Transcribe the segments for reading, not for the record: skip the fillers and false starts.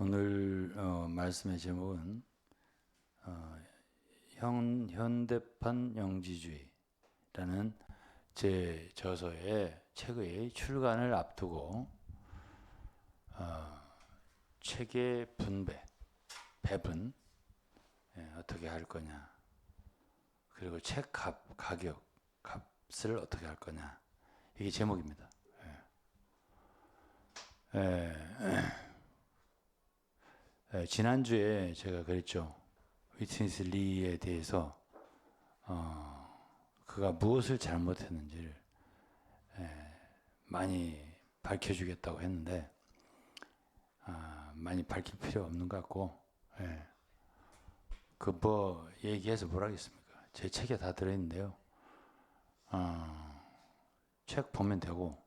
오늘 말씀의 제목은 현대판 영지주의라는 제 저서의 책의 출간을 앞두고 책의 배분 어떻게 할 거냐, 그리고 책 값을 어떻게 할 거냐, 이게 제목입니다. 지난주에 제가 그랬죠. 위트니스 리에 대해서 그가 무엇을 잘못했는지를 많이 밝혀주겠다고 했는데 많이 밝힐 필요 없는 것 같고, 그 뭐 얘기해서 뭘 하겠습니까? 제 책에 다 들어있는데요. 책 보면 되고,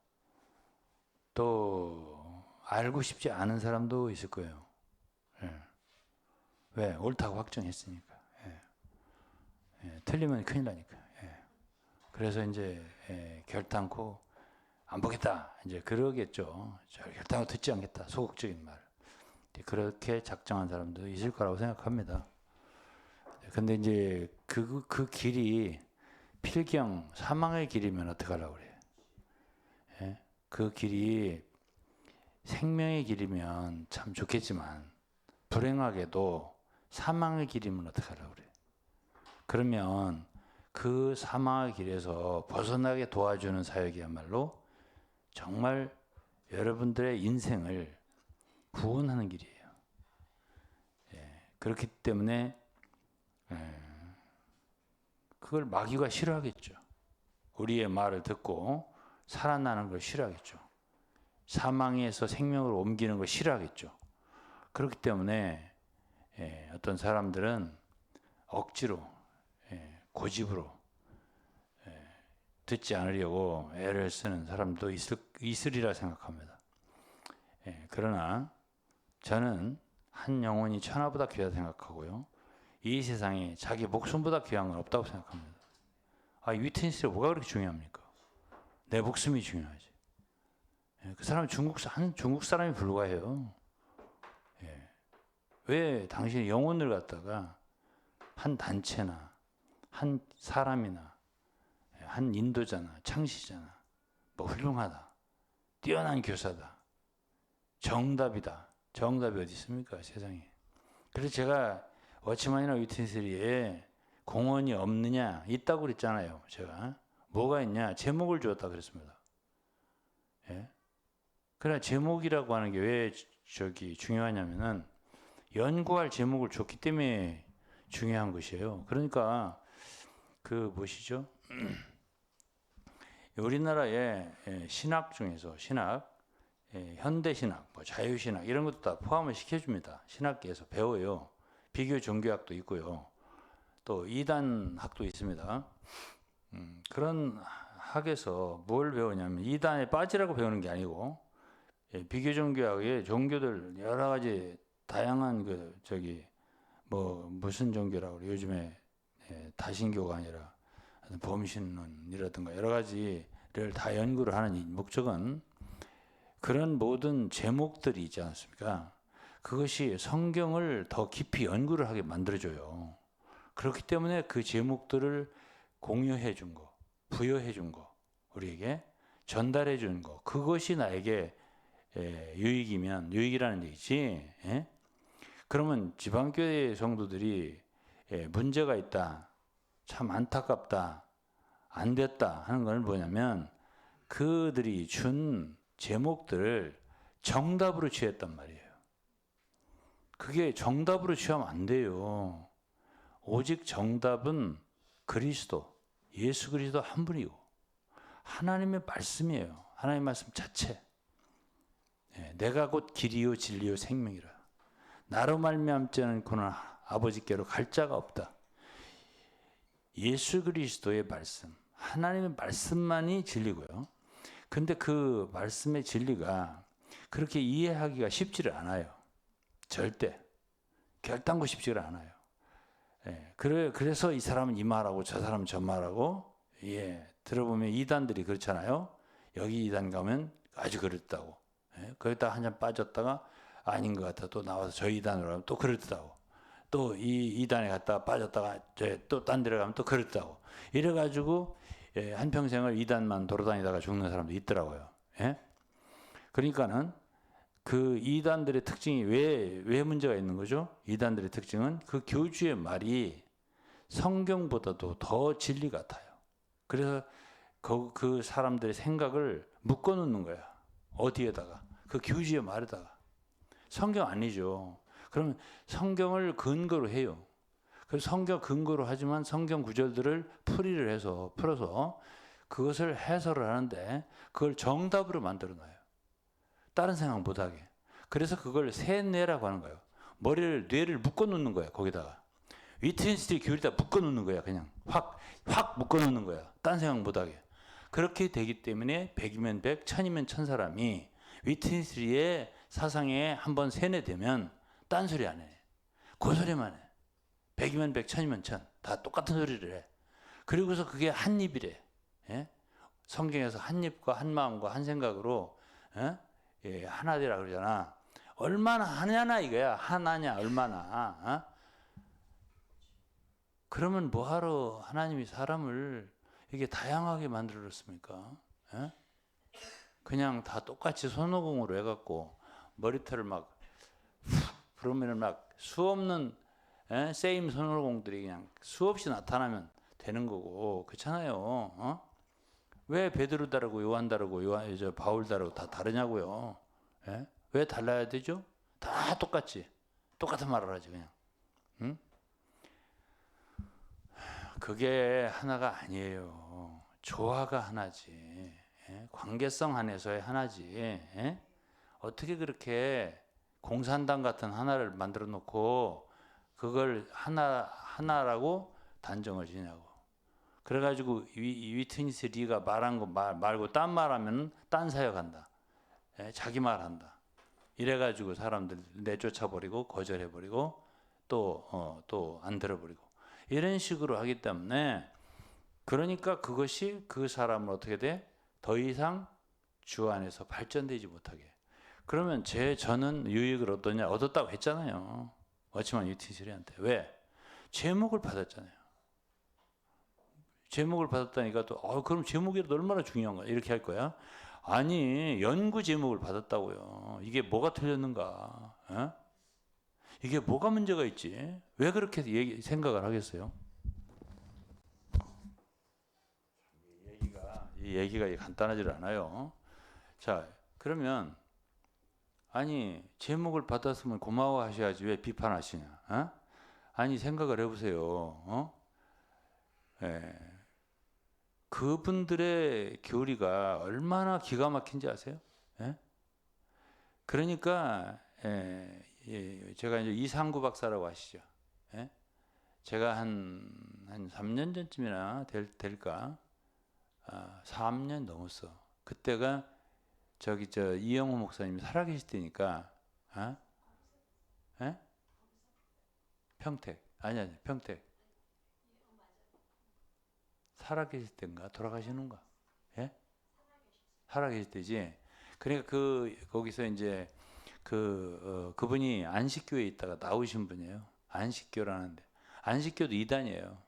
또 알고 싶지 않은 사람도 있을 거예요. 왜? 옳다고 확정했으니까. 틀리면 큰일 나니까. 그래서 이제 결단코 안 보겠다, 이제 그러겠죠. 결단코 듣지 않겠다, 소극적인 말. 그렇게 작정한 사람도 있을 거라고 생각합니다. 근데 이제 그 길이 필경 사망의 길이면 어떡하려고 그래요? 그 길이 생명의 길이면 참 좋겠지만, 불행하게도 사망의 길이면 어떡하려고 그래. 그러면 그 사망의 길에서 벗어나게 도와주는 사역이야말로 정말 여러분들의 인생을 구원하는 길이에요. 그렇기 때문에 그걸 마귀가 싫어하겠죠. 우리의 말을 듣고 살아나는 걸 싫어하겠죠. 사망에서 생명으로 옮기는 걸 싫어하겠죠. 그렇기 때문에 어떤 사람들은 억지로, 고집으로 듣지 않으려고 애를 쓰는 사람도 있으리라 생각합니다. 그러나 저는 한 영혼이 천하보다 귀하다 생각하고요, 이 세상에 자기 목숨보다 귀한 건 없다고 생각합니다. 위트니스가 뭐가 그렇게 중요합니까? 내 목숨이 중요하지. 그 사람은 중국 사람이 불과해요. 왜 당신이 영혼을 갖다가 한 단체나 한 사람이나 한 인도자나 창시자나 뭐 훌륭하다, 뛰어난 교사다, 정답이다. 정답이 어디 있습니까, 세상에. 그래서 제가 워치만이나 위트니스리에 공헌이 없느냐, 있다고 그랬잖아요. 제가 뭐가 있냐, 제목을 주었다 그랬습니다. 그러나 제목이라고 하는 게 왜 중요하냐면은 연구할 제목을 줬기 때문에 중요한 것이에요. 그러니까 그 뭐시죠? 우리나라의 신학 중에서 현대신학, 뭐 자유신학 이런 것도 다 포함을 시켜줍니다. 신학계에서 배워요. 비교 종교학도 있고요. 또 이단학도 있습니다. 그런 학에서 뭘 배우냐면, 이단에 빠지라고 배우는 게 아니고, 비교 종교학의 종교들 여러 가지 다양한 무슨 종교라고 그래, 요즘에 다신교가 아니라 범신론이라든가 여러 가지를 다 연구를 하는 목적은, 그런 모든 제목들이 있지 않습니까? 그것이 성경을 더 깊이 연구를 하게 만들어줘요. 그렇기 때문에 그 제목들을 공유해 준 거, 부여해 준 거, 우리에게 전달해 준 거, 그것이 나에게 유익이라는 얘기지. 그러면 지방교회 성도들이 문제가 있다, 참 안타깝다, 안 됐다 하는 건 뭐냐면, 그들이 준 제목들을 정답으로 취했단 말이에요. 그게 정답으로 취하면 안 돼요. 오직 정답은 그리스도, 예수 그리스도 한 분이고 하나님의 말씀이에요. 하나님의 말씀 자체. 내가 곧 길이요 진리요 생명이라. 나로 말미암지 않고는 아버지께로 갈 자가 없다. 예수 그리스도의 말씀, 하나님의 말씀만이 진리고요. 근데 그 말씀의 진리가 그렇게 이해하기가 쉽지를 않아요. 절대. 결단코 쉽지가 않아요. 그래서 이 사람은 이 말하고 저 사람은 저 말하고, 들어보면 이단들이 그렇잖아요. 여기 이단 가면 아주 그렇다고. 거기다 한참 빠졌다가 아닌 것 같아 또 나와서 저 이단으로 가면 또 그렇다고, 또 이 이단에 갔다가 빠졌다가 또 딴 데로 가면 또 그렇다고, 이래가지고 한평생을 이단만 돌아다니다가 죽는 사람도 있더라고요. 예? 그러니까는 그 이단들의 특징이 왜 문제가 있는 거죠? 이단들의 특징은 그 교주의 말이 성경보다도 더 진리 같아요. 그래서 그 사람들의 생각을 묶어 놓는 거야. 어디에다가? 그 교주의 말에다가. 성경 아니죠. 그러면 성경을 근거로 해요. 그래서 성경 근거로 하지만 성경 구절들을 풀어서 그것을 해설을 하는데 그걸 정답으로 만들어 놔요. 다른 생각 못 하게. 그래서 그걸 세뇌라고 하는 거예요. 뇌를 묶어 놓는 거야, 거기다가. 위트니스트의 교리에다 묶어 놓는 거야, 그냥. 확 묶어 놓는 거야. 딴 생각 못 하게. 그렇게 되기 때문에 100이면 100, 1000이면 1000 사람이 위트니스트의 사상에 한번 세뇌되면 딴 소리 안 해. 그 소리만 해. 100이면 100, 1000이면 1000. 다 똑같은 소리를 해. 그리고서 그게 한 입이래. 예? 성경에서 한 입과 한 마음과 한 생각으로 하나 되라 그러잖아. 얼마나 하냐나 이거야. 하나냐 얼마나. 그러면 뭐하러 하나님이 사람을 이게 다양하게 만들었습니까? 그냥 다 똑같이 손오공으로 해갖고 머리털을 막 그러면은 막 수없는 세임 손오공들이 그냥 수없이 나타나면 되는 거고, 그렇잖아요. 왜 베드로 다르고 요한 다르고 바울 다르고 다 다르냐고요. 왜 달라야 되죠? 다 똑같이 똑같은 말을 하지 그냥. 응? 그게 하나가 아니에요. 조화가 하나지. 관계성 안에서의 하나지. 어떻게 그렇게 공산당 같은 하나를 만들어 놓고 그걸 하나라고 단정을 지냐고. 그래가지고 위트니스 리가 말한 거 말고 딴 말하면 딴 사역한다. 자기 말한다. 이래가지고 사람들 내쫓아버리고 거절해버리고 또 안 들어버리고 이런 식으로 하기 때문에, 그러니까 그것이 그 사람을 어떻게 돼? 더 이상 주 안에서 발전되지 못하게. 그러면 저는 유익을 얻었다고 했잖아요. 워치만 유티스리한테. 왜? 제목을 받았잖아요. 제목을 받았다니까 또 그럼 제목이라도 얼마나 중요한 거야? 이렇게 할 거야? 아니, 연구 제목을 받았다고요. 이게 뭐가 틀렸는가? 이게 뭐가 문제가 있지? 왜 그렇게 생각을 하겠어요? 이 얘기가 간단하지 않아요. 자, 그러면 아니 제목을 받았으면 고마워하셔야지 왜 비판하시냐? 아니 생각을 해보세요. 그분들의 교리가 얼마나 기가 막힌지 아세요? 그러니까 제가 이제 이상구 박사라고 아시죠? 제가 한 3년 전쯤이나 될까? 3년 넘었어. 그때가 이영호 목사님이 살아계실 때니까. 평택. 아니 평택. 살아계실 때인가 돌아가시는가? 살아계실 때지. 그러니까 거기서 이제 그분이 안식교에 있다가 나오신 분이에요. 안식교라는데. 안식교도 이단이에요.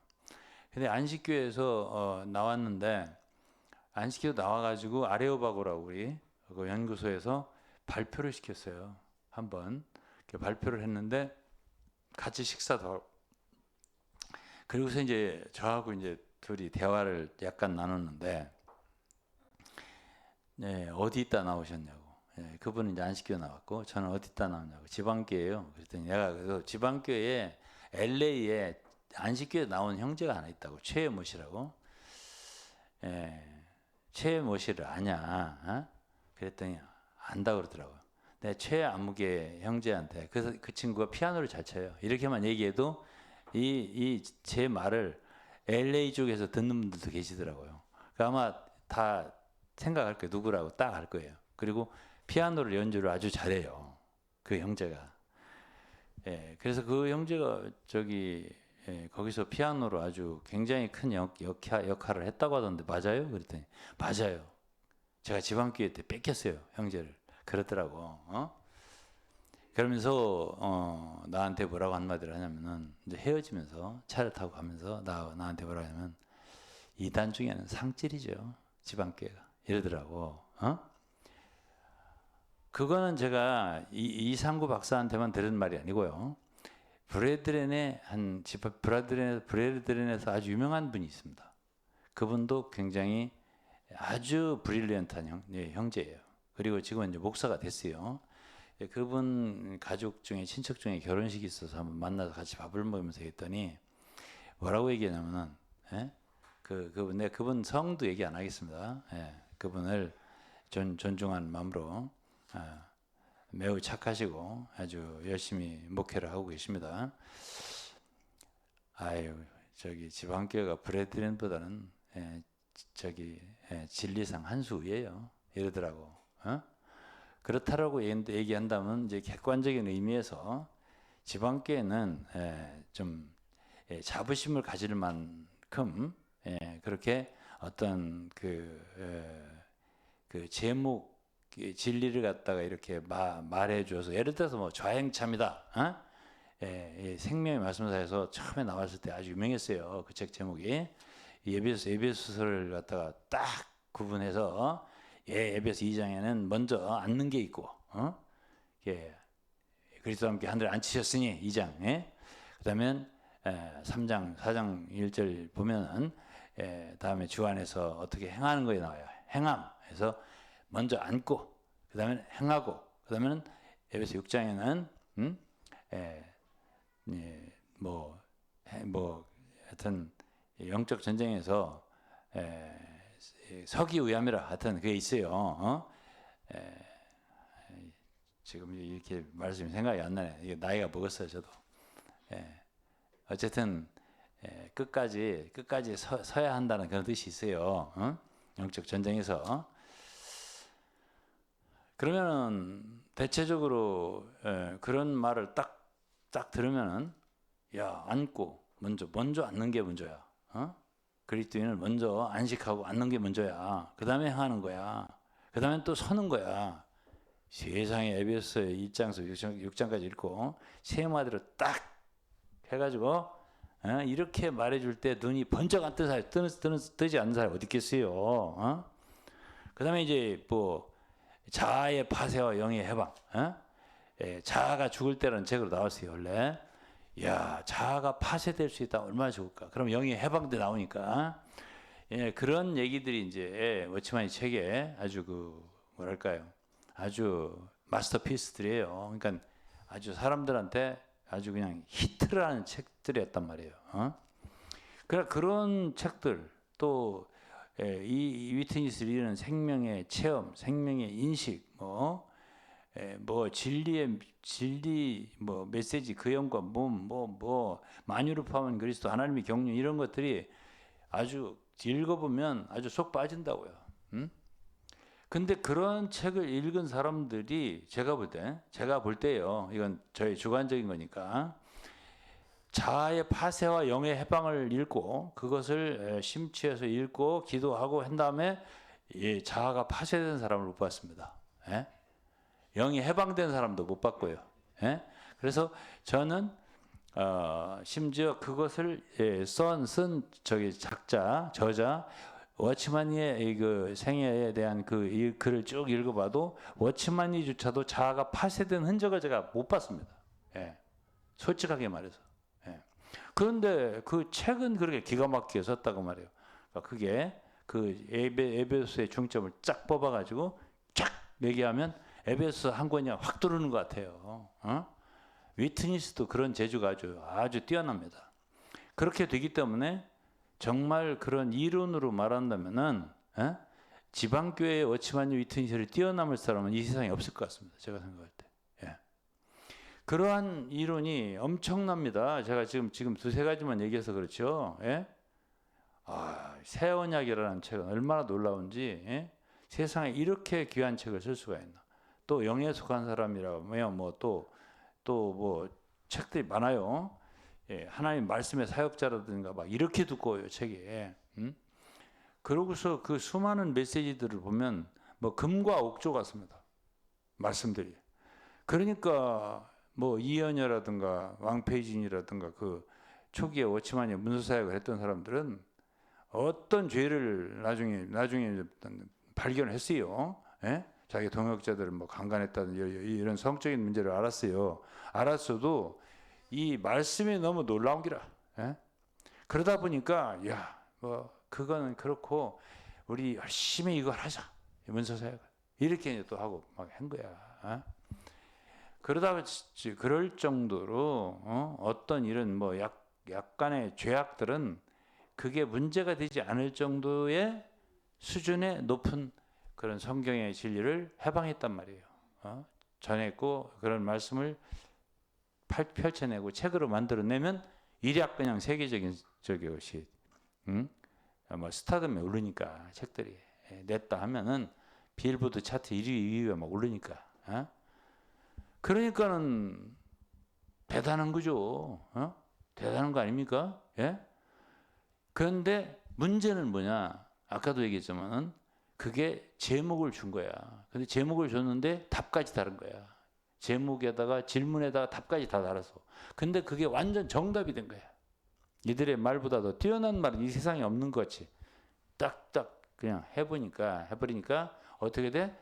근데 안식교에서 나왔는데, 안식교 나와가지고 아레오바고라고 우리 그 연구소에서 발표를 시켰어요. 한번 발표를 했는데 같이 식사도 하고, 그리고서 이제 저하고 이제 둘이 대화를 약간 나눴는데, 어디 있다 나오셨냐고. 그분은 이제 안식교 나왔고 저는 어디 있다 나왔냐고. 지방교예요. 그랬더니 내가 그 지방교에 LA에 안식교에 나온 형제가 하나 있다고. 최모 씨라고. 최모 씨를 아냐? 그랬더니 안다 그러더라고요. 내 최아무개 형제한테, 그래서 그 친구가 피아노를 잘 쳐요. 이렇게만 얘기해도 제 말을 LA 쪽에서 듣는 분들도 계시더라고요. 그러니까 아마 다 생각할 거예요. 누구라고 딱 알 거예요. 그리고 피아노를 연주를 아주 잘해요. 그 형제가. 그래서 그 형제가 거기서 피아노로 아주 굉장히 큰 역할을 했다고 하던데 맞아요? 그랬더니 맞아요. 제가 지방교회 때 뺏겼어요, 형제를. 그러더라고. 그러면서 나한테 뭐라고 한마디를 하냐면은 이제 헤어지면서 차를 타고 가면서 나한테 뭐라고 하냐면 이단 중에는 상찔이죠. 지방교회가 이러더라고. 그거는 제가 이상구 박사한테만 들은 말이 아니고요. 브레드렌에서 아주 유명한 분이 있습니다. 그분도 굉장히 아주 브릴리언트한 형제예요. 그리고 지금 이제 목사가 됐어요. 그분 가족 중에 친척 중에 결혼식이 있어서 한번 만나서 같이 밥을 먹으면서 했더니 뭐라고 얘기하냐면은 그분 성도 얘기 안 하겠습니다. 그분을 존중하는 마음으로 매우 착하시고 아주 열심히 목회를 하고 계십니다. 아유 저기 지방교회가 브레드렌보다는 진리상 한 수 위에요. 이러더라고. 그렇다라고 얘기한다면 이제 객관적인 의미에서 지방교회는 좀 자부심을 가질 만큼 그렇게 어떤 그 제목 진리를 갖다가 이렇게 말해줘서 예를 들어서 뭐 좌행참이다. 생명의 말씀사에서 처음에 나왔을 때 아주 유명했어요. 그 책 제목이 에베소서를 갖다가 딱 구분해서 에베소 2장에는 먼저 앉는 게 있고 그리스도와 함께 하늘에 앉히셨으니 2장 그다음에 3장 4장 1절 보면은 다음에 주 안에서 어떻게 행하는 거에 나와요. 행함에서 먼저 앉고 그다음에 행하고 그다음에는 에베소 6장에는 하여튼 영적 전쟁에서 서기 위함이라 하여튼 그게 있어요. 지금 이렇게 말씀이 생각이 안 나네. 이게 나이가 먹었어요, 저도. 어쨌든 끝까지 서야 한다는 그런 뜻이 있어요. 영적 전쟁에서. 그러면은 대체적으로 그런 말을 딱 들으면은 야 앉고 먼저 앉는 게 먼저야. 그리스도인을 먼저 안식하고 앉는 게 먼저야. 그 다음에 행하는 거야. 그 다음에 또 서는 거야. 세상에 에베소 1장에서 6장까지 읽고 세 마디로 딱 해가지고 이렇게 말해줄 때 눈이 번쩍 안 뜨지 않는 사람이 어디 있겠어요. 그 다음에 이제 뭐 자아의 파쇄와 영의 해방. 자아가 죽을 때라는 책으로 나왔어요. 원래 야 자아가 파쇄될 수 있다 얼마나 좋을까. 그럼 영이 해방돼 나오니까 그런 얘기들이 이제 워치만이 책에 아주 뭐랄까요 아주 마스터피스들이에요. 그러니까 아주 사람들한테 아주 그냥 히트를 하는 책들이었단 말이에요. 그런 책들 또 이 위트니스 리는 생명의 체험, 생명의 인식, 뭐 진리 뭐 메시지 그 영과 만유를 포함한 그리스도 하나님의 경륜 이런 것들이 아주 읽어보면 아주 쏙 빠진다고요. 근데 그런 책을 읽은 사람들이 제가 볼 때요. 이건 저의 주관적인 거니까 자아의 파쇄와 영의 해방을 읽고 그것을 심취해서 읽고 기도하고 한 다음에 자아가 파쇄된 사람을 못 봤습니다. 영이 해방된 사람도 못 봤고요. 그래서 저는 심지어 그것을 쓴 저자 워치만니의 그 생애에 대한 그 글을 쭉 읽어봐도 워치만니조차도 자아가 파쇄된 흔적을 제가 못 봤습니다. 솔직하게 말해서. 그런데 그 책은 그렇게 기가 막히게 썼다고 말해요. 그러니까 그게 그 에베소의 중점을 쫙 뽑아가지고 쫙 얘기하면 에베소 한 권이 확 들어오는 것 같아요. 위트니스도 그런 재주가 아주 뛰어납니다. 그렇게 되기 때문에 정말 그런 이론으로 말한다면은 지방교회의 워치만니 위트니스를 뛰어넘을 사람은 이 세상에 없을 것 같습니다. 제가 생각할 때. 그러한 이론이 엄청납니다. 제가 지금 두세 가지만 얘기해서 그렇죠. 새 언약이라는 책은 얼마나 놀라운지 세상에 이렇게 귀한 책을 쓸 수가 있나. 또 영에 속한 사람이라면 뭐 책들이 많아요. 하나님 말씀의 사역자라든가 막 이렇게 두꺼워요 책에. 그러고서 그 수많은 메시지들을 보면 뭐 금과 옥조 같습니다. 말씀들이. 그러니까 뭐 이현여라든가 왕페이진이라든가 그 초기에 워치만이 문서사역을 했던 사람들은 어떤 죄를 나중에 발견했어요. 예? 자기 동역자들은 뭐 강간했다든 이런 성적인 문제를 알았어요. 알았어도 이 말씀이 너무 놀라운 기라. 예? 그러다 보니까 야, 뭐 그거는 그렇고 우리 열심히 이걸 하자. 문서사역 이렇게 또 하고 막 한 거야. 어? 그러다가 그럴 정도로 어떤 이런 뭐 약간의 죄악들은 그게 문제가 되지 않을 정도의 수준의 높은 그런 성경의 진리를 해방했단 말이에요. 전했고 그런 말씀을 펼쳐내고 책으로 만들어내면 일약 그냥 세계적인 것이 뭐 스타덤에 오르니까 책들이 냈다 하면은 빌보드 차트 1위, 2위에 막 오르니까. 그러니까는 대단한 거죠. 대단한 거 아닙니까? 예? 그런데 문제는 뭐냐? 아까도 얘기했지만은 그게 제목을 준 거야. 근데 제목을 줬는데 답까지 다른 거야. 제목에다가 질문에다가 답까지 다 달았어. 근데 그게 완전 정답이 된 거야. 이들의 말보다 더 뛰어난 말은 이 세상에 없는 것 같이 딱딱 그냥 해버리니까 어떻게 돼?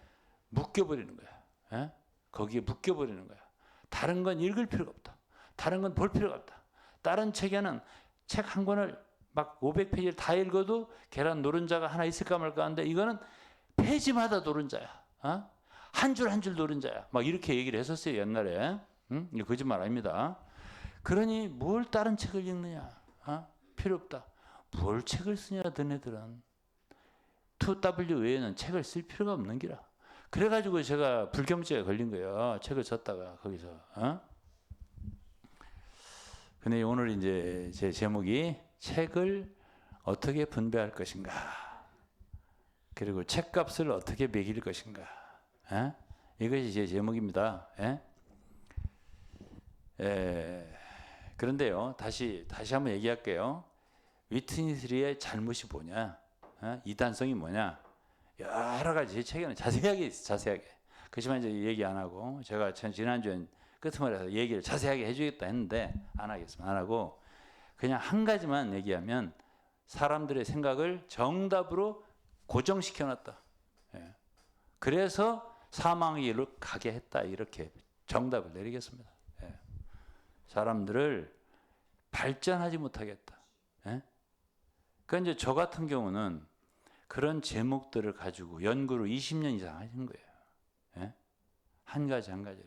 묶여버리는 거야. 예? 거기에 묶여버리는 거야. 다른 건 읽을 필요가 없다. 다른 건 볼 필요가 없다. 다른 책에는 책 한 권을 막 500페이지를 다 읽어도 계란 노른자가 하나 있을까 말까 하는데 이거는 페이지마다 노른자야. 한 줄 한 줄 노른자야. 막 이렇게 얘기를 했었어요 옛날에. 이거 거짓말 아닙니다. 그러니 뭘 다른 책을 읽느냐? 필요 없다. 뭘 책을 쓰냐 너네들은. 2W 외에는 책을 쓸 필요가 없는 기라. 그래가지고 제가 불경죄에 걸린 거예요. 책을 썼다가 거기서. 근데 오늘 이제 제 제목이 책을 어떻게 분배할 것인가. 그리고 책값을 어떻게 매길 것인가. 이것이 제 제목입니다. 그런데요, 다시 한번 얘기할게요. 위트니스리의 잘못이 뭐냐, 이단성이 뭐냐, 여러 가지 제 책에는 자세하게 있어요. 자세하게. 그렇지만 이제 얘기 안 하고 제가 지난주엔 끄트머리에서 얘기를 자세하게 해주겠다 했는데 안 하겠습니다. 안 하고 그냥 한 가지만 얘기하면 사람들의 생각을 정답으로 고정시켜놨다. 그래서 사망의 길로 가게 했다. 이렇게 정답을 내리겠습니다. 사람들을 발전하지 못하겠다. 그러니까 이제 저 같은 경우는 그런 제목들을 가지고 연구를 20년 이상 하신 거예요. 한 가지를.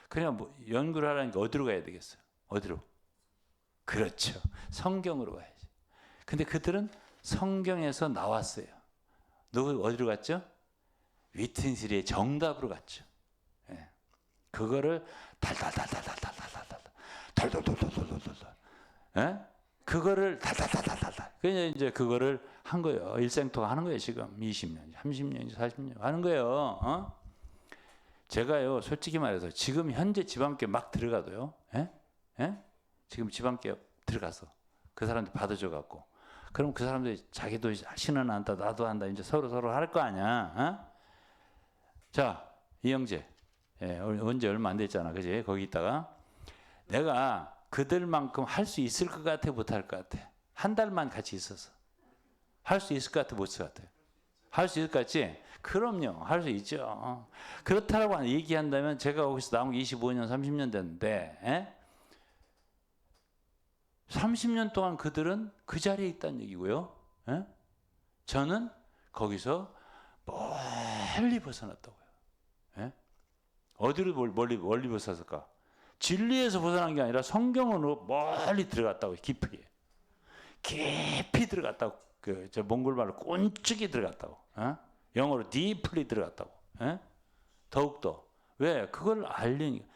그냥 뭐 연구를 하라니까 어디로 가야 되겠어요? 어디로? 그렇죠. 성경으로 가야지. 근데 그들은 성경에서 나왔어요. 누구 어디로 갔죠? 위트니스리의 정답으로 갔죠. 그거를 그거를 그냥 이제 그거를 한 거예요. 일생 동안 하는 거예요. 지금 20년, 30년, 40년 하는 거예요. 제가요, 솔직히 말해서 지금 현재 지방교회 막 들어가도요. 지금 지방교회 들어가서 그 사람들 받아줘 갖고 그럼 그 사람들이 자기도 신은 한다, 나도 한다, 이제 서로 할 거 아니야. 자, 이영재, 언제 얼마 안 됐잖아, 그지? 거기 있다가 내가 그들만큼 할 수 있을 것 같아, 못 할 것 같아? 한 달만 같이 있어서 할 수 있을 것 같아, 못 있을 것 같아? 할 수 있을 것 같지? 그럼요, 할 수 있죠. 그렇다고 얘기한다면 제가 거기서 나온 게 25년, 30년 됐는데 30년 동안 그들은 그 자리에 있다는 얘기고요. 저는 거기서 멀리 벗어났다고요. 어디로 멀리 벗어났을까? 진리에서 벗어난 게 아니라 성경으로 멀리 들어갔다고. 깊이 들어갔다고. 저 몽골말로 꼰쭉이 들어갔다고. 영어로 deeply 들어갔다고. 더욱더. 왜? 그걸 알려니까.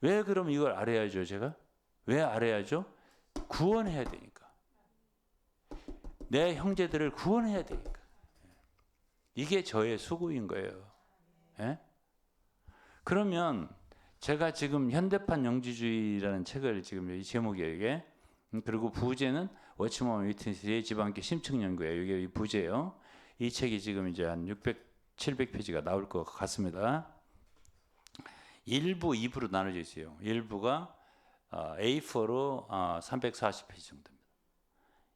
왜 그럼 이걸 알아야죠, 제가? 왜 알아야죠? 구원해야 되니까. 내 형제들을 구원해야 되니까. 이게 저의 수고인 거예요. 그러면 제가 지금 현대판 영지주의라는 책을 지금 이 제목이에요, 이게. 그리고 부제는 워치먼 위트니스의 지방교 심층 연구예요. 이게 부제예요. 이 책이 지금 이제 한 600, 700페이지가 나올 것 같습니다. 1부, 2부로 나눠져 있어요. 1부가 A4로 340페이지 정도 됩니다.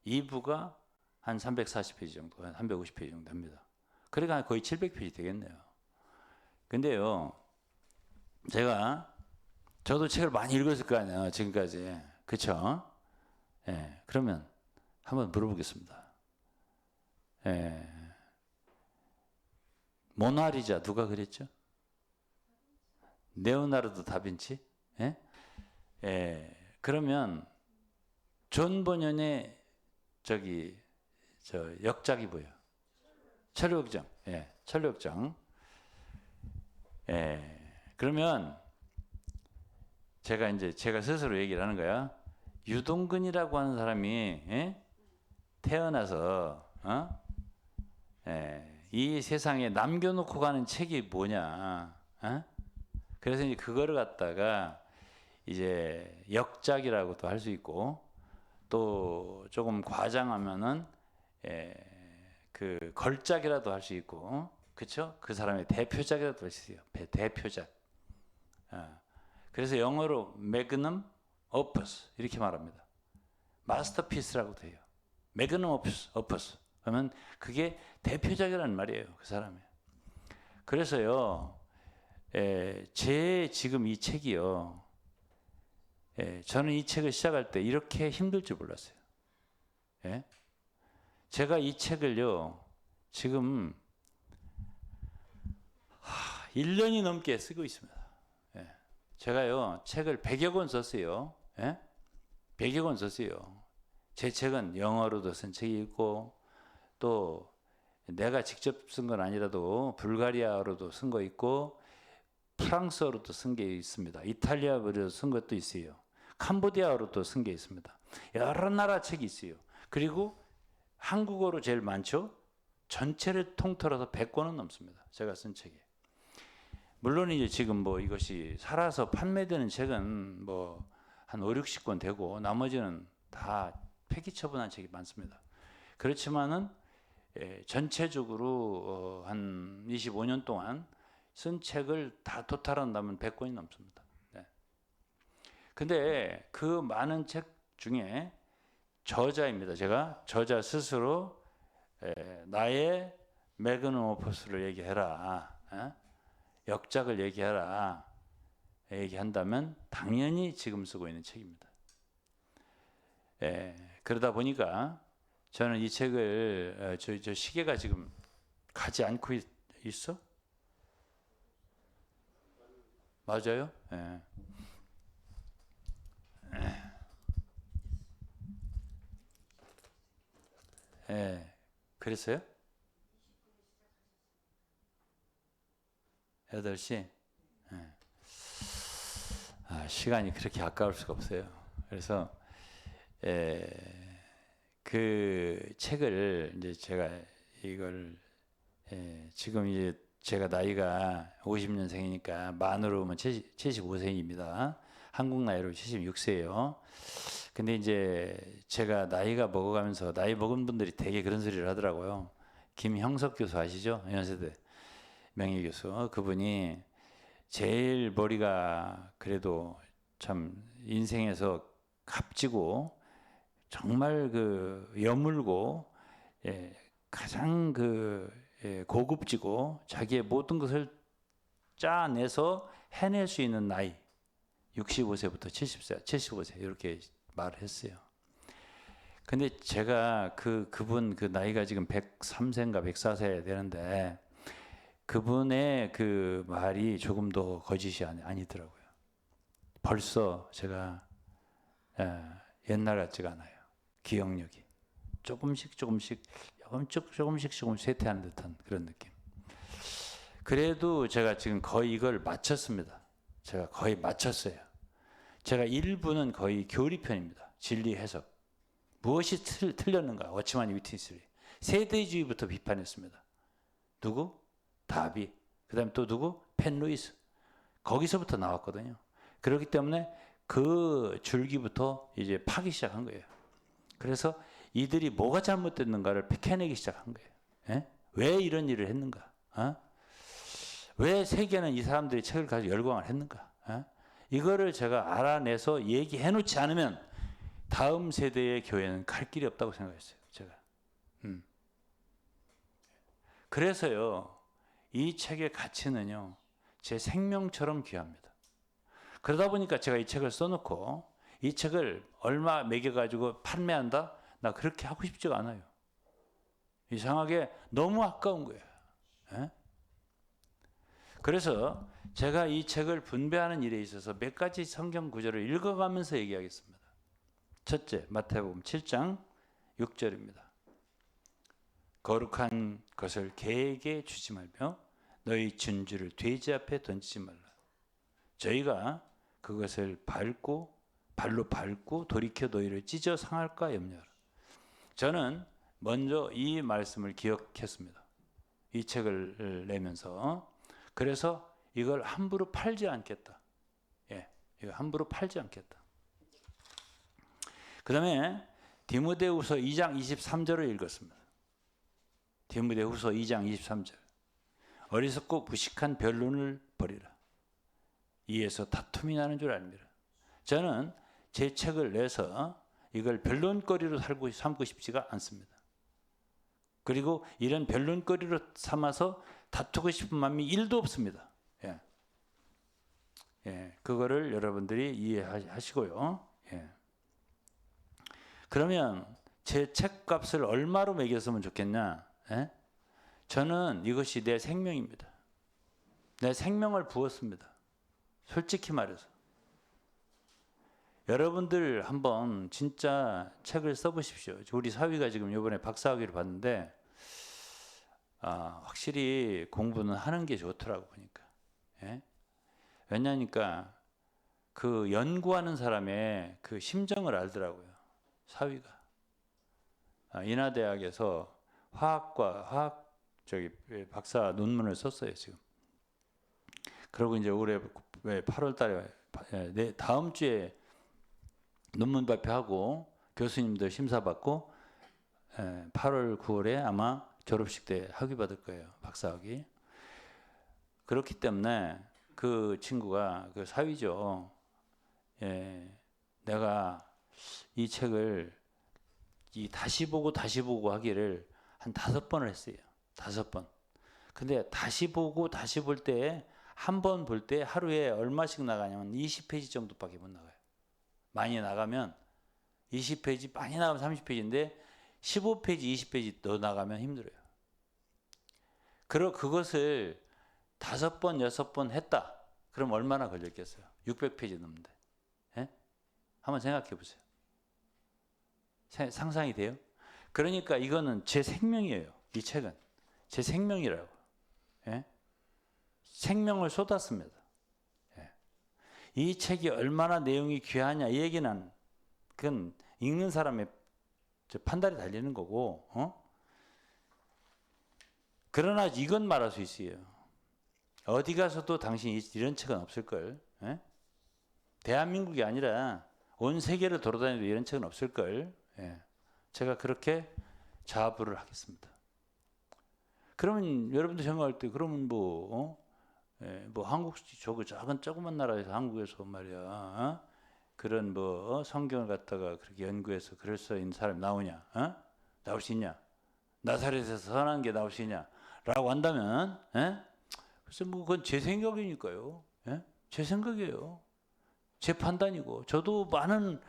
2부가 한 340페이지 정도, 한 350페이지 정도 됩니다. 그러니까 거의 700페이지 되겠네요. 근데요, 저도 책을 많이 읽었을 거 아니에요, 지금까지. 그쵸? 예, 그러면 한번 물어보겠습니다. 예, 모나리자 누가 그랬죠? 레오나르도 다빈치? 예? 예, 그러면 존 번연의 저 역작이 뭐예요? 철력정. 예, 철력정. 예, 그러면 제가 스스로 얘기를 하는 거야. 유동근이라고 하는 사람이 태어나서 이 세상에 남겨놓고 가는 책이 뭐냐? 그래서 이제 그거를 갖다가 이제 역작이라고도 할 수 있고, 또 조금 과장하면은 그 걸작이라도 할 수 있고, 그렇죠? 그 사람의 대표작이라도 할 수 있어요. 대표작. 그래서 영어로 매그넘 오퍼스 이렇게 말합니다. 마스터피스라고도 해요. 매그넘 오퍼스. 그러면 그게 대표작이라는 말이에요. 그 사람의. 그래서요, 지금 이 책이요, 저는 이 책을 시작할 때 이렇게 힘들 줄 몰랐어요. 예? 제가 이 책을요, 지금 1년이 넘게 쓰고 있습니다. 예. 제가요, 책을 100여 권 썼어요. 예? 100여 권 썼어요. 제 책은 영어로도 쓴 책이 있고, 또 내가 직접 쓴 건 아니라도 불가리아어로도 쓴 거 있고, 프랑스어로도 쓴 게 있습니다. 이탈리아어로 쓴 것도 있어요. 캄보디아어로도 쓴 게 있습니다. 여러 나라 책이 있어요. 그리고 한국어로 제일 많죠. 전체를 통틀어서 100권은 넘습니다. 제가 쓴 책이. 물론 이제 지금 뭐 이것이 살아서 판매되는 책은 뭐 한 5, 60권 되고, 나머지는 다 폐기 처분한 책이 많습니다. 그렇지만은 전체적으로 한 25년 동안 쓴 책을 다 토탈한다면 100권이 넘습니다. 네. 근데 그 많은 책 중에 저자입니다. 제가 저자 스스로 나의 매그넘 오퍼스를 얘기해라, 역작을 얘기한다면 당연히 지금 쓰고 있는 책입니다. 그러다 보니까 저는 이 책을 저 시계가 지금 가지 않고 있어? 맞아요? 예. 그랬어요? 8시? 시간이 그렇게 아까울 수가 없어요. 그래서 그 책을 이제 제가 이걸 지금 이제 제가 나이가 50년생이니까 만으로 보면 75세입니다. 한국 나이로 76세예요. 근데 이제 제가 나이가 먹어가면서 나이 먹은 분들이 되게 그런 소리를 하더라고요. 김형석 교수 아시죠? 연세대 명예교수. 그분이 제일 머리가 그래도 참 인생에서 값지고 정말 그 여물고 가장 고급지고 자기의 모든 것을 짜내서 해낼 수 있는 나이 65세부터 70세, 75세 이렇게 말을 했어요. 근데 제가 그분 그 나이가 지금 103세인가 104세 되는데 그분의 그 말이 조금도 거짓이 아니더라고요. 벌써 제가 옛날 같지가 않아요. 기억력이 조금씩 쇠퇴하는 듯한 그런 느낌. 그래도 제가 지금 거의 이걸 마쳤습니다. 제가 거의 마쳤어요. 제가 일부는 거의 교리편입니다. 진리 해석. 무엇이 틀렸는가? 워치만 위트니스리. 세대주의부터 비판했습니다. 누구? 다비. 그 다음에 또 누구? 펜 루이스. 거기서부터 나왔거든요. 그렇기 때문에 그 줄기부터 이제 파기 시작한 거예요. 그래서 이들이 뭐가 잘못됐는가를 캐내기 시작한 거예요. 왜 이런 일을 했는가? 왜 세계는 이 사람들이 책을 가지고 열광을 했는가? 이거를 제가 알아내서 얘기해 놓지 않으면 다음 세대의 교회는 갈 길이 없다고 생각했어요. 제가. 그래서요, 이 책의 가치는요, 제 생명처럼 귀합니다. 그러다 보니까 제가 이 책을 써놓고 이 책을 얼마 매겨가지고 판매한다? 나 그렇게 하고 싶지가 않아요. 이상하게 너무 아까운 거예요. 예? 그래서 제가 이 책을 분배하는 일에 있어서 몇 가지 성경 구절을 읽어가면서 얘기하겠습니다. 첫째, 마태복음 7장 6절입니다. 거룩한 것을 개에게 주지 말며 너희 진주를 돼지 앞에 던지지 말라. 저희가 그것을 발로 밟고 돌이켜 너희를 찢어 상할까 염려하라. 저는 먼저 이 말씀을 기억했습니다. 이 책을 내면서. 그래서 이걸 함부로 팔지 않겠다. 예, 이거 함부로 팔지 않겠다. 그 다음에 디모데후서 2장 23절을 읽었습니다. 디모데후서 2장 23절. 어리석고 무식한 변론을 버리라. 이에서 다툼이 나는 줄 알미라. 저는 제 책을 내서 이걸 변론거리로 삼고 싶지가 않습니다. 그리고 이런 변론거리로 삼아서 다투고 싶은 마음이 1도 없습니다. 예. 예, 그거를 여러분들이 이해하시고요. 예. 그러면 제 책값을 얼마로 매겼으면 좋겠냐? 예? 저는 이것이 내 생명입니다. 내 생명을 부었습니다. 솔직히 말해서. 여러분들 한번 진짜 책을 써보십시오. 우리 사위가 지금 이번에 박사학위를 받는데 확실히 공부는 하는 게 좋더라고 보니까. 예? 왜냐니까 그 연구하는 사람의 그 심정을 알더라고요. 사위가. 인하대학에서 박사 논문을 썼어요 지금. 그리고 이제 올해 8월달에 다음 주에 논문 발표하고 교수님들 심사 받고 8월 9월에 아마 졸업식 때 학위 받을 거예요. 박사학위. 그렇기 때문에 그 친구가 그 사위죠. 내가 이 책을 다시 보고 하기를 한 5번을 했어요. 5번. 근데 다시 보고 다시 볼 때 한 번 볼 때 하루에 얼마씩 나가냐면 20페이지 정도밖에 못 나가요. 많이 나가면 20페이지, 많이 나가면 30페이지인데 15페이지, 20페이지 더 나가면 힘들어요. 그것을 5번, 6번 했다. 그럼 얼마나 걸렸겠어요? 600페이지 넘는데. 예? 한번 생각해 보세요. 상상이 돼요? 그러니까 이거는 제 생명이에요. 이 책은. 제 생명이라고. 예? 생명을 쏟았습니다. 예. 이 책이 얼마나 내용이 귀하냐 이 얘기는 그건 읽는 사람의 판단이 달리는 거고 그러나 이건 말할 수 있어요. 어디 가서도 당신이 이런 책은 없을걸. 예? 대한민국이 아니라 온 세계를 돌아다니도 이런 책은 없을걸. 예. 제가 그렇게 자부를 하겠습니다. 그러면 여러분들 생각할 때 그러면 뭐 한국 저거 작은 조그만 나라에서 한국에서 말이야 그런 성경을 갖다가 그렇게 연구해서 그럴 수 있는 사람이 나오냐? 나올 수 있냐? 나사렛에서 선한 게 나올 수 있냐? 라고 한다면 그래서 그건 제 생각이니까요. 예? 제 생각이에요. 제 판단이고 저도 많은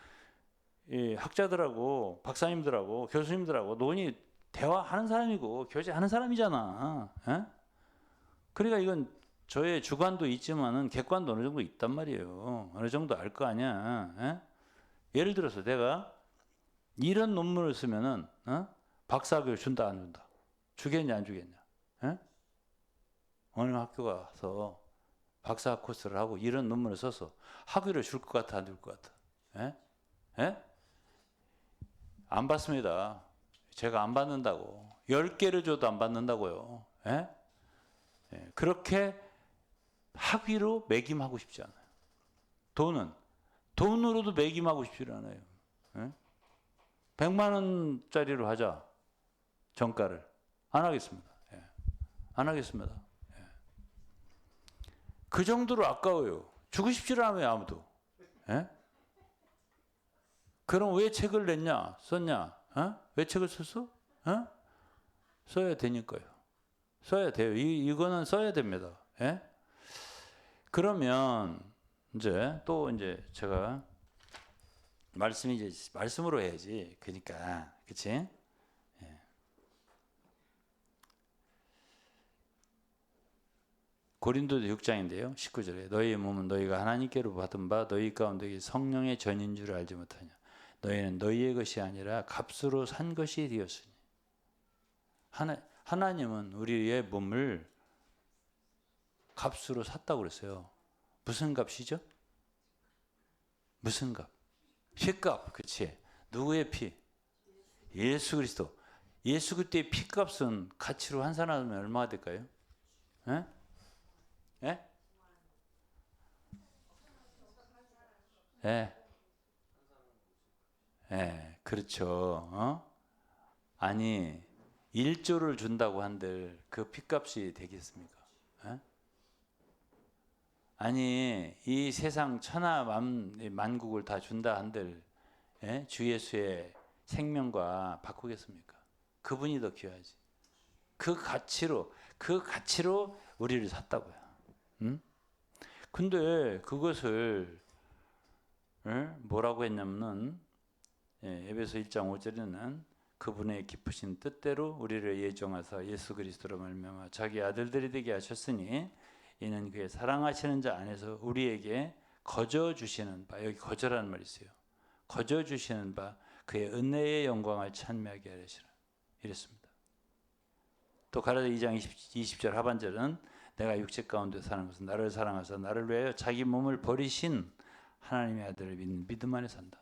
학자들하고 박사님들하고 교수님들하고 대화하는 사람이고 교제하는 사람이잖아. 예? 그러니까 이건 저의 주관도 있지만은 객관도 어느 정도 있단 말이에요. 어느 정도 알 거 아니야. 예? 예를 들어서 내가 이런 논문을 쓰면은 박사학위를 준다 안 준다? 주겠냐 안 주겠냐? 예? 어느 학교 가서 박사 코스를 하고 이런 논문을 써서 학위를 줄 것 같아 안 줄 것 같아? 예? 예? 안 받습니다. 제가 안 받는다고. 10개를 줘도 안 받는다고요. 예? 예, 그렇게 학위로 매김하고 싶지 않아요. 돈으로도 매김하고 싶지 않아요. 예? 100만 원짜리로 하자. 정가를. 안 하겠습니다. 예. 안 하겠습니다. 예. 그 정도로 아까워요. 주고 싶지를 않아요, 아무도. 예? 그럼 왜 책을 냈냐? 썼냐? 왜 책을 썼어? 써야 되니까요. 써야 돼요. 이거는 써야 됩니다. 예? 그러면 이제 또 이제 제가 말씀이 이제 말씀으로 해야지. 그러니까 그렇지? 예. 고린도서 6장인데요. 19절에 너희의 몸은 너희가 하나님께로 받은 바 너희 가운데 성령의 전인 줄 알지 못하냐. 너희는 너희의 것이 아니라 값으로 산 것이 되었으니. 하나님은 우리의 몸을 값으로 샀다고 그랬어요. 무슨 값이죠? 무슨 값? 피값, 그렇지? 누구의 피? 예수 그리스도. 예수 그리스도의 피값은 가치로 환산하면 얼마가 될까요? 예? 예? 예. 예, 그렇죠. 아니, 1조를 준다고 한들 그 피값이 되겠습니까? 예? 아니, 이 세상 천하 만국을 다 준다 한들 예? 주 예수의 생명과 바꾸겠습니까? 그분이 더 귀하지. 그 가치로 우리를 샀다고요. 응? 근데 그것을 뭐라고 했냐면은 에베소 1장 5절에는 그분의 깊으신 뜻대로 우리를 예정하사 예수 그리스도로 말미암아 자기 아들들이 되게 하셨으니 이는 그의 사랑하시는 자 안에서 우리에게 거저 주시는 바, 여기 거저라는 말이 있어요. 거저 주시는 바 그의 은혜의 영광을 찬미하게 하시라 이랬습니다. 또 가라데 2장 20절 하반절은 내가 육체 가운데 사는 것은 나를 사랑하사 나를 위하여 자기 몸을 버리신 하나님의 아들을 믿는 믿음 안에 산다.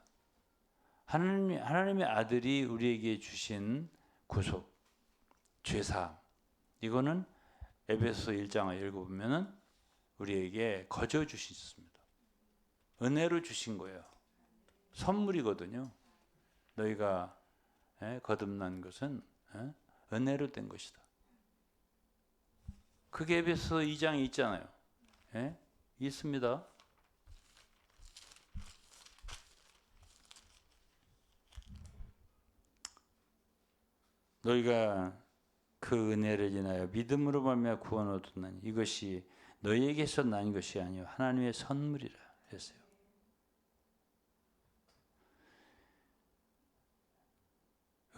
하나님의 아들이 우리에게 주신 구속, 죄사함 이거는 에베소 1장을 읽어보면 우리에게 거저 주셨습니다. 은혜로 주신 거예요. 선물이거든요. 너희가 거듭난 것은 은혜로 된 것이다. 그게 에베소 2장에 있잖아요. 있습니다. 너희가 그 은혜를 인하여 믿음으로 말미암아 구원을 얻었나니 이것이 너희에게서 난 것이 아니요 하나님의 선물이라 했어요.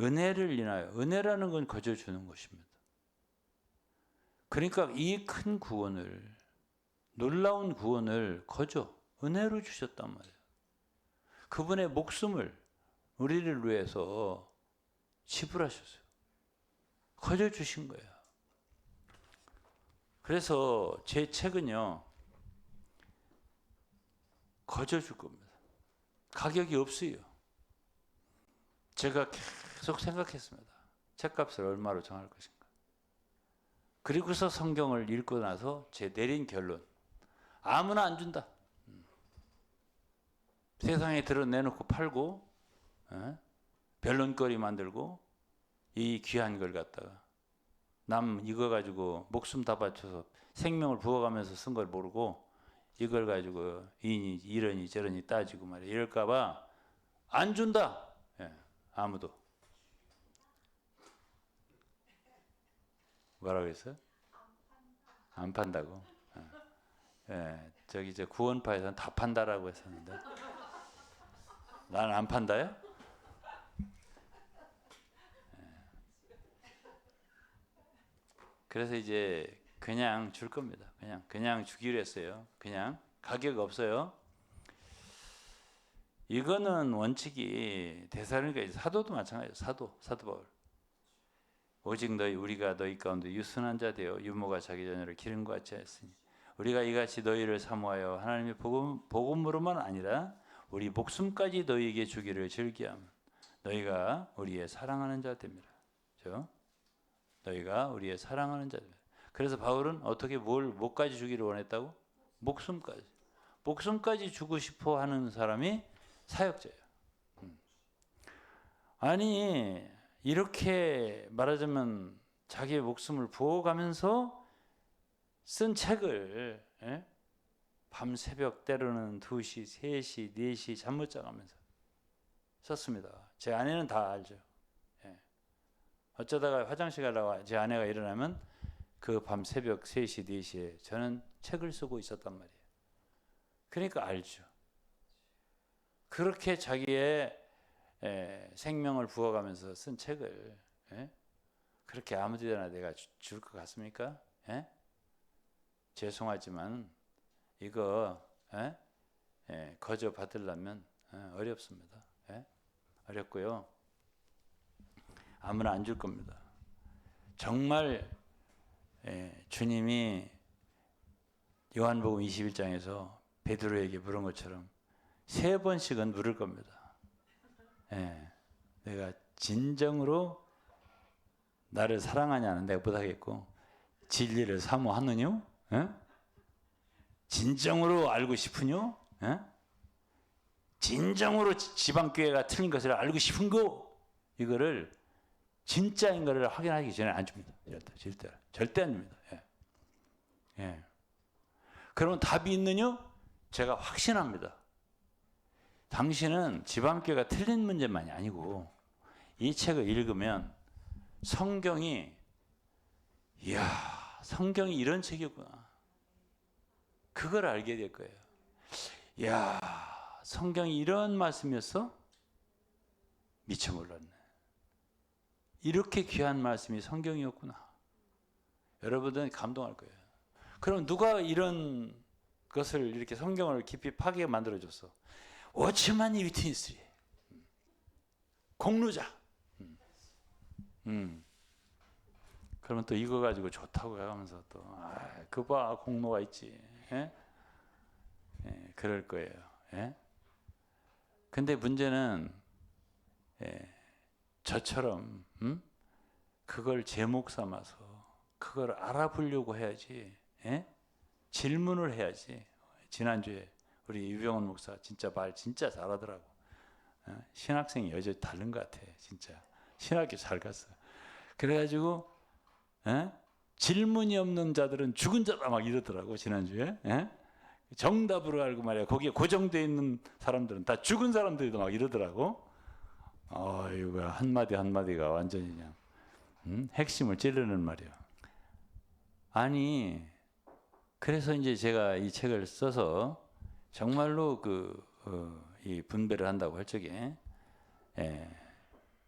은혜를 인하여 은혜라는 건 거저 주는 것입니다. 그러니까 이 큰 구원을 놀라운 구원을 거저 은혜로 주셨단 말이에요. 그분의 목숨을 우리를 위해서 지불하셨어요. 거저 주신 거예요. 그래서 제 책은요 거저 줄 겁니다. 가격이 없어요. 제가 계속 생각했습니다. 책값을 얼마로 정할 것인가. 그리고서 성경을 읽고 나서 제 내린 결론. 아무나 안 준다. 세상에 드러내놓고 팔고 변론거리 만들고 이 귀한 걸 갖다가 남 이거 가지고 목숨 다 바쳐서 생명을 부어가면서 쓴 걸 모르고 이걸 가지고 이러니 저러니 따지고 말이야. 이럴까 봐 안 준다. 아무도. 뭐라고 했어요? 안 판다고. 저기 구원파에서는 다 판다라고 했었는데 나는 안 판다요? 그래서 이제 그냥 줄 겁니다. 그냥 주기로 했어요. 그냥 가격 없어요. 이거는 원칙이 데살로니가 사도도 마찬가지예요. 사도 바울. 오직 우리가 너희 가운데 유순한 자 되어 유모가 자기 자녀를 기름과 같이 하였으니 우리가 이같이 너희를 사모하여 하나님의 복음으로만 아니라 우리 목숨까지 너희에게 주기를 즐기함. 너희가 우리의 사랑하는 자 됩니다. 그렇죠? 너희가 우리의 사랑하는 자 됩니다. 그래서 바울은 어떻게 뭐까지 주기를 원했다고? 목숨까지 주고 싶어 하는 사람이 사역자예요. 아니 이렇게 말하자면 자기의 목숨을 부어가면서 쓴 책을 밤 새벽 때로는 2시, 3시, 4시 잠 못 자가면서 썼습니다. 제 아내는 다 알죠. 예. 어쩌다가 화장실 가다가 제 아내가 일어나면 그 밤 새벽 3시, 4시에 저는 책을 쓰고 있었단 말이에요. 그러니까 알죠. 그렇게 자기의 생명을 부어가면서 쓴 책을 그렇게 아무데나 내가 줄 것 같습니까? 죄송하지만 이거 거저 받으려면 어렵습니다. 어렵고요. 아무나 안 줄 겁니다. 정말 주님이 요한복음 21장에서 베드로에게 물은 것처럼 3번씩은 물을 겁니다. 내가 진정으로 나를 사랑하냐는 내가 못하겠고 진리를 사모하느뇨? 진정으로 알고 싶으뇨? 진정으로 지방교회가 틀린 것을 알고 싶은 거 이거를 진짜인 것을 확인하기 전에 안 줍니다. 절대 안 줍니다. 그러면 답이 있느뇨? 제가 확신합니다. 당신은 지방교회가 틀린 문제만이 아니고 이 책을 읽으면 성경이 성경이 이런 책이었구나. 그걸 알게 될 거예요. 성경이 이런 말씀이었어? 미처 몰랐네. 이렇게 귀한 말씀이 성경이었구나. 여러분들은 감동할 거예요. 그럼 누가 이런 것을 이렇게 성경을 깊이 파괴 만들어줬어? 워치만이 위트니스, 공로자. 그러면 또 이거 가지고 좋다고 하면서 또 그 봐 공로가 있지. 그럴 거예요. 근데 문제는 저처럼 그걸 제목 삼아서 그걸 알아보려고 해야지. 질문을 해야지. 지난주에 우리 유병원 목사 진짜 말 진짜 잘하더라고. 신학생이 여전히 다른 것 같아. 진짜 신학교 잘 갔어. 그래가지고 질문이 없는 자들은 죽은 자다 막 이러더라고. 지난주에 정답으로 알고 말이야. 거기에 고정되어 있는 사람들은 다 죽은 사람들이다 막 이러더라고. 이거 한마디 한마디가 완전히 그냥 핵심을 찌르는 말이야. 아니 그래서 이제 제가 이 책을 써서 정말로 이 분배를 한다고 할 적에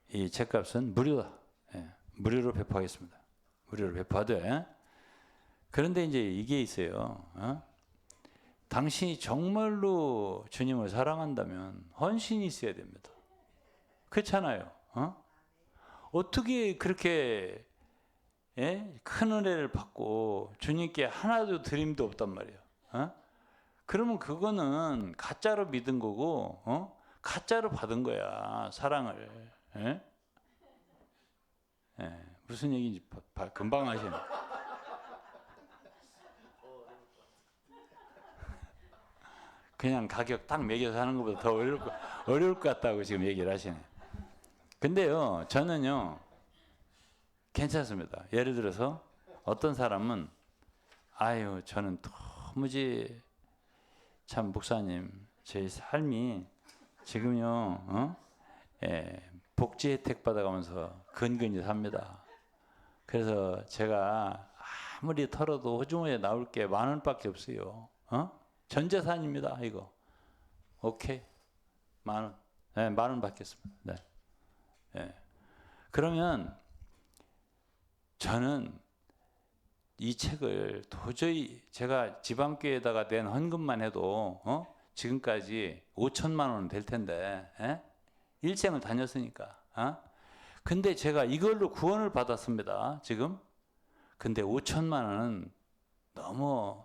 이 책값은 무료다. 무료로 배포하겠습니다. 무료로 배포하되 그런데 이제 이게 있어요. 당신이 정말로 주님을 사랑한다면 헌신이 있어야 됩니다. 그렇잖아요. 어떻게 그렇게 큰 은혜를 받고 주님께 하나도 드림도 없단 말이에요. 그러면 그거는 가짜로 믿은 거고 가짜로 받은 거야. 사랑을. 무슨 얘기인지 금방 아시네. 그냥 가격 딱 매겨서 하는 것보다 더 어려울 것 같다고 지금 얘기를 하시네. 근데요, 저는요, 괜찮습니다. 예를 들어서 어떤 사람은, 저는 도무지 참 목사님, 제 삶이 지금요, 복지 혜택 받아가면서 근근히 삽니다. 그래서 제가 아무리 털어도 호주머니에 나올 게 10,000원밖에 없어요. 전 재산입니다. 이거. 오케이. 10,000원. 10,000원 받겠습니다. 네. 그러면 저는 이 책을 도저히 제가 지방교회에다가 낸 헌금만 해도 지금까지 5천만 원 될 텐데 일생을 다녔으니까. 근데 제가 이걸로 구원을 받았습니다. 지금. 근데 5천만 원은 너무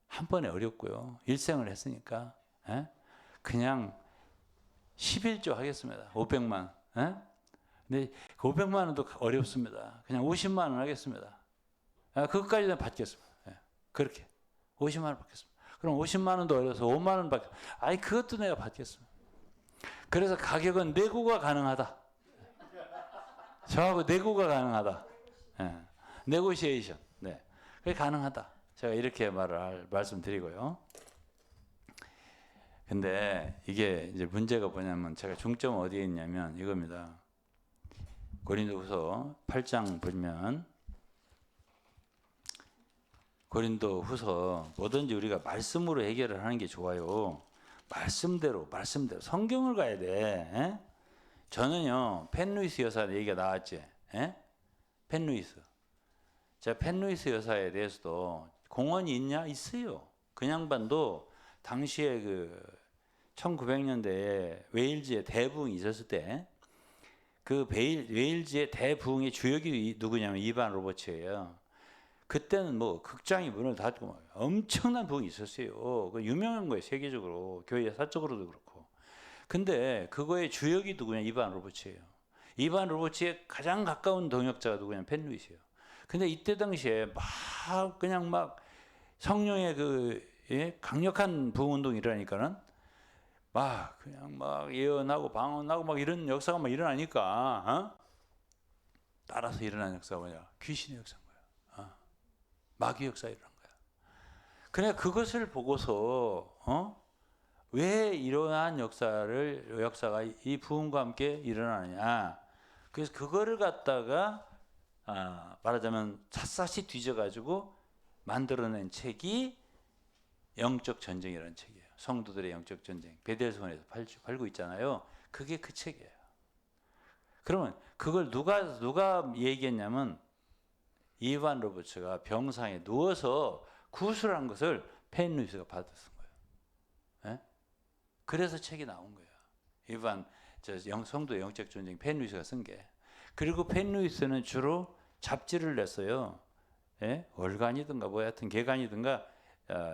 한 번에 어렵고요. 일생을 했으니까 그냥 11조 하겠습니다. 500만. 근데 500만 원도 어렵습니다. 그냥 50만 원 하겠습니다. 그것까지는 받겠습니다. 그렇게 50만 원 받겠습니다. 그럼 50만 원도 어려서 5만 원 받겠습니다. 그것도 내가 받겠습니다. 그래서 가격은 내고가 가능하다. 저하고 내고가 가능하다. 네고시에이션. 그게 가능하다. 제가 이렇게 말씀드리고요. 근데 이게 이제 문제가 뭐냐면 제가 중점 어디에 있냐면 이겁니다. 고린도후서 8장 보면 고린도후서 뭐든지 우리가 말씀으로 해결을 하는 게 좋아요. 말씀대로 성경을 가야 돼. 에? 저는요 펜루이스 여사 얘기가 나왔지. 에? 펜루이스. 제가 펜루이스 여사에 대해서도 공헌이 있냐? 있어요. 그 양반도 당시에 그 1900년대에 웨일즈에 대부흥이 있었을 때 그 웨일즈의 대부흥의 주역이 누구냐면 이반 로버츠예요. 그때는 뭐 극장이 문을 닫고 엄청난 부흥이 있었어요. 그 유명한 거예요. 세계적으로 교회 사적으로도 그렇고. 근데 그거의 주역이 누구냐? 이반 로버츠예요. 이반 로버츠의 가장 가까운 동역자가 누구냐면 펜루이스예요. 근데 이때 당시에 막 그냥 막 성령의 그 강력한 부흥 운동이 일어나니까는 막 그냥 막 예언하고 방언하고 막 이런 역사가 막 일어나니까 따라서 일어나는 역사가 뭐냐? 귀신의 역사인 거야. 마귀 역사 일어난 거야. 그래 그것을 보고서 왜 이러한 역사가 이 부흥과 함께 일어나느냐? 그래서 그거를 갖다가 말하자면 샅샅이 뒤져가지고 만들어낸 책이 영적 전쟁이라는 책이에요. 성도들의 영적 전쟁. 베델소원에서 팔고 있잖아요. 그게 그 책이에요. 그러면 그걸 누가 얘기했냐면 이반 로버츠가 병상에 누워서 구술한 것을 펜루이스가 받았은 거예요. 예? 그래서 책이 나온 거예요. 이반 성도의 영적 전쟁 펜루이스가 쓴 게. 그리고 펜루이스는 주로 잡지를 냈어요. 예? 월간이든가 뭐 하여튼 개간이든가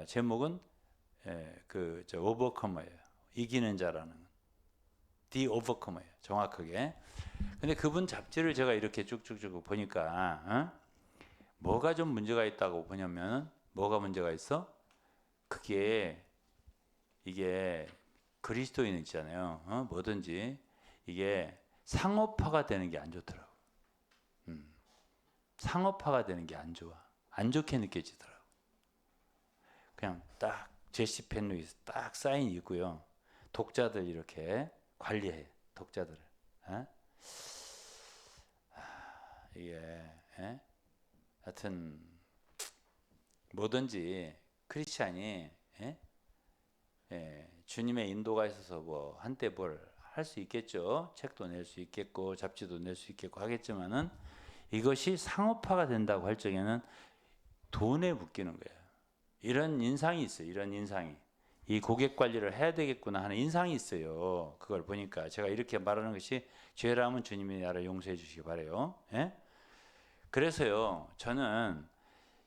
제목은 오버커머예요. 이기는 자라는 The Overcomer예요. 정확하게. 근데 그분 잡지를 제가 이렇게 쭉쭉쭉 보니까 뭐가 좀 문제가 있다고 보냐면 뭐가 문제가 있어? 이게 그리스도인 있잖아요. 뭐든지 이게 상업화가 되는 게 안 좋더라고. 상업화가 되는 게 안 좋아. 안 좋게 느껴지더라고. 그냥 딱 제시 펜루이스 딱 사인 있고요. 독자들 이렇게 관리해. 독자들을. 이게 하여튼 뭐든지 크리스찬이 주님의 인도가 있어서 뭐 한때 뭘 할 수 있겠죠. 책도 낼 수 있겠고 잡지도 낼 수 있겠고 하겠지만은 이것이 상업화가 된다고 할 적에는 돈에 묶이는 거예요. 이런 인상이 있어요. 이런 인상이. 이 고객 관리를 해야 되겠구나 하는 인상이 있어요. 그걸 보니까 제가 이렇게 말하는 것이 죄라면 주님이 나를 용서해 주시기 바라요. 예? 그래서요. 저는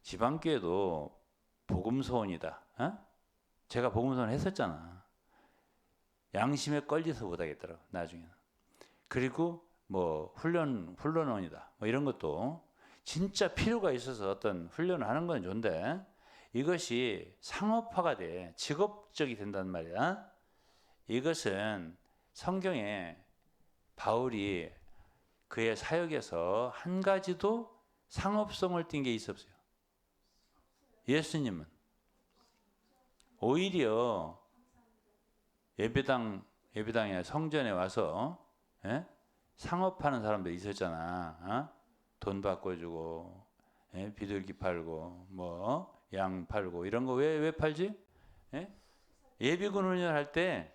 지방교회도 복음소원이다. 제가 복음소원 했었잖아. 양심에 걸려서 못하겠더라고. 나중에는. 그리고 뭐 훈련원이다. 뭐 이런 것도 진짜 필요가 있어서 어떤 훈련을 하는 건 좋은데 이것이 상업화가 돼 직업적이 된단 말이야. 이것은 성경에 바울이 그의 사역에서 한 가지도 상업성을 띈 게 있었어요. 예수님은 오히려 예배당에 성전에 와서 상업하는 사람들 있었잖아. 돈 바꿔주고 비둘기 팔고 뭐 양 팔고 이런 거 왜 팔지? 예비군 훈련할 때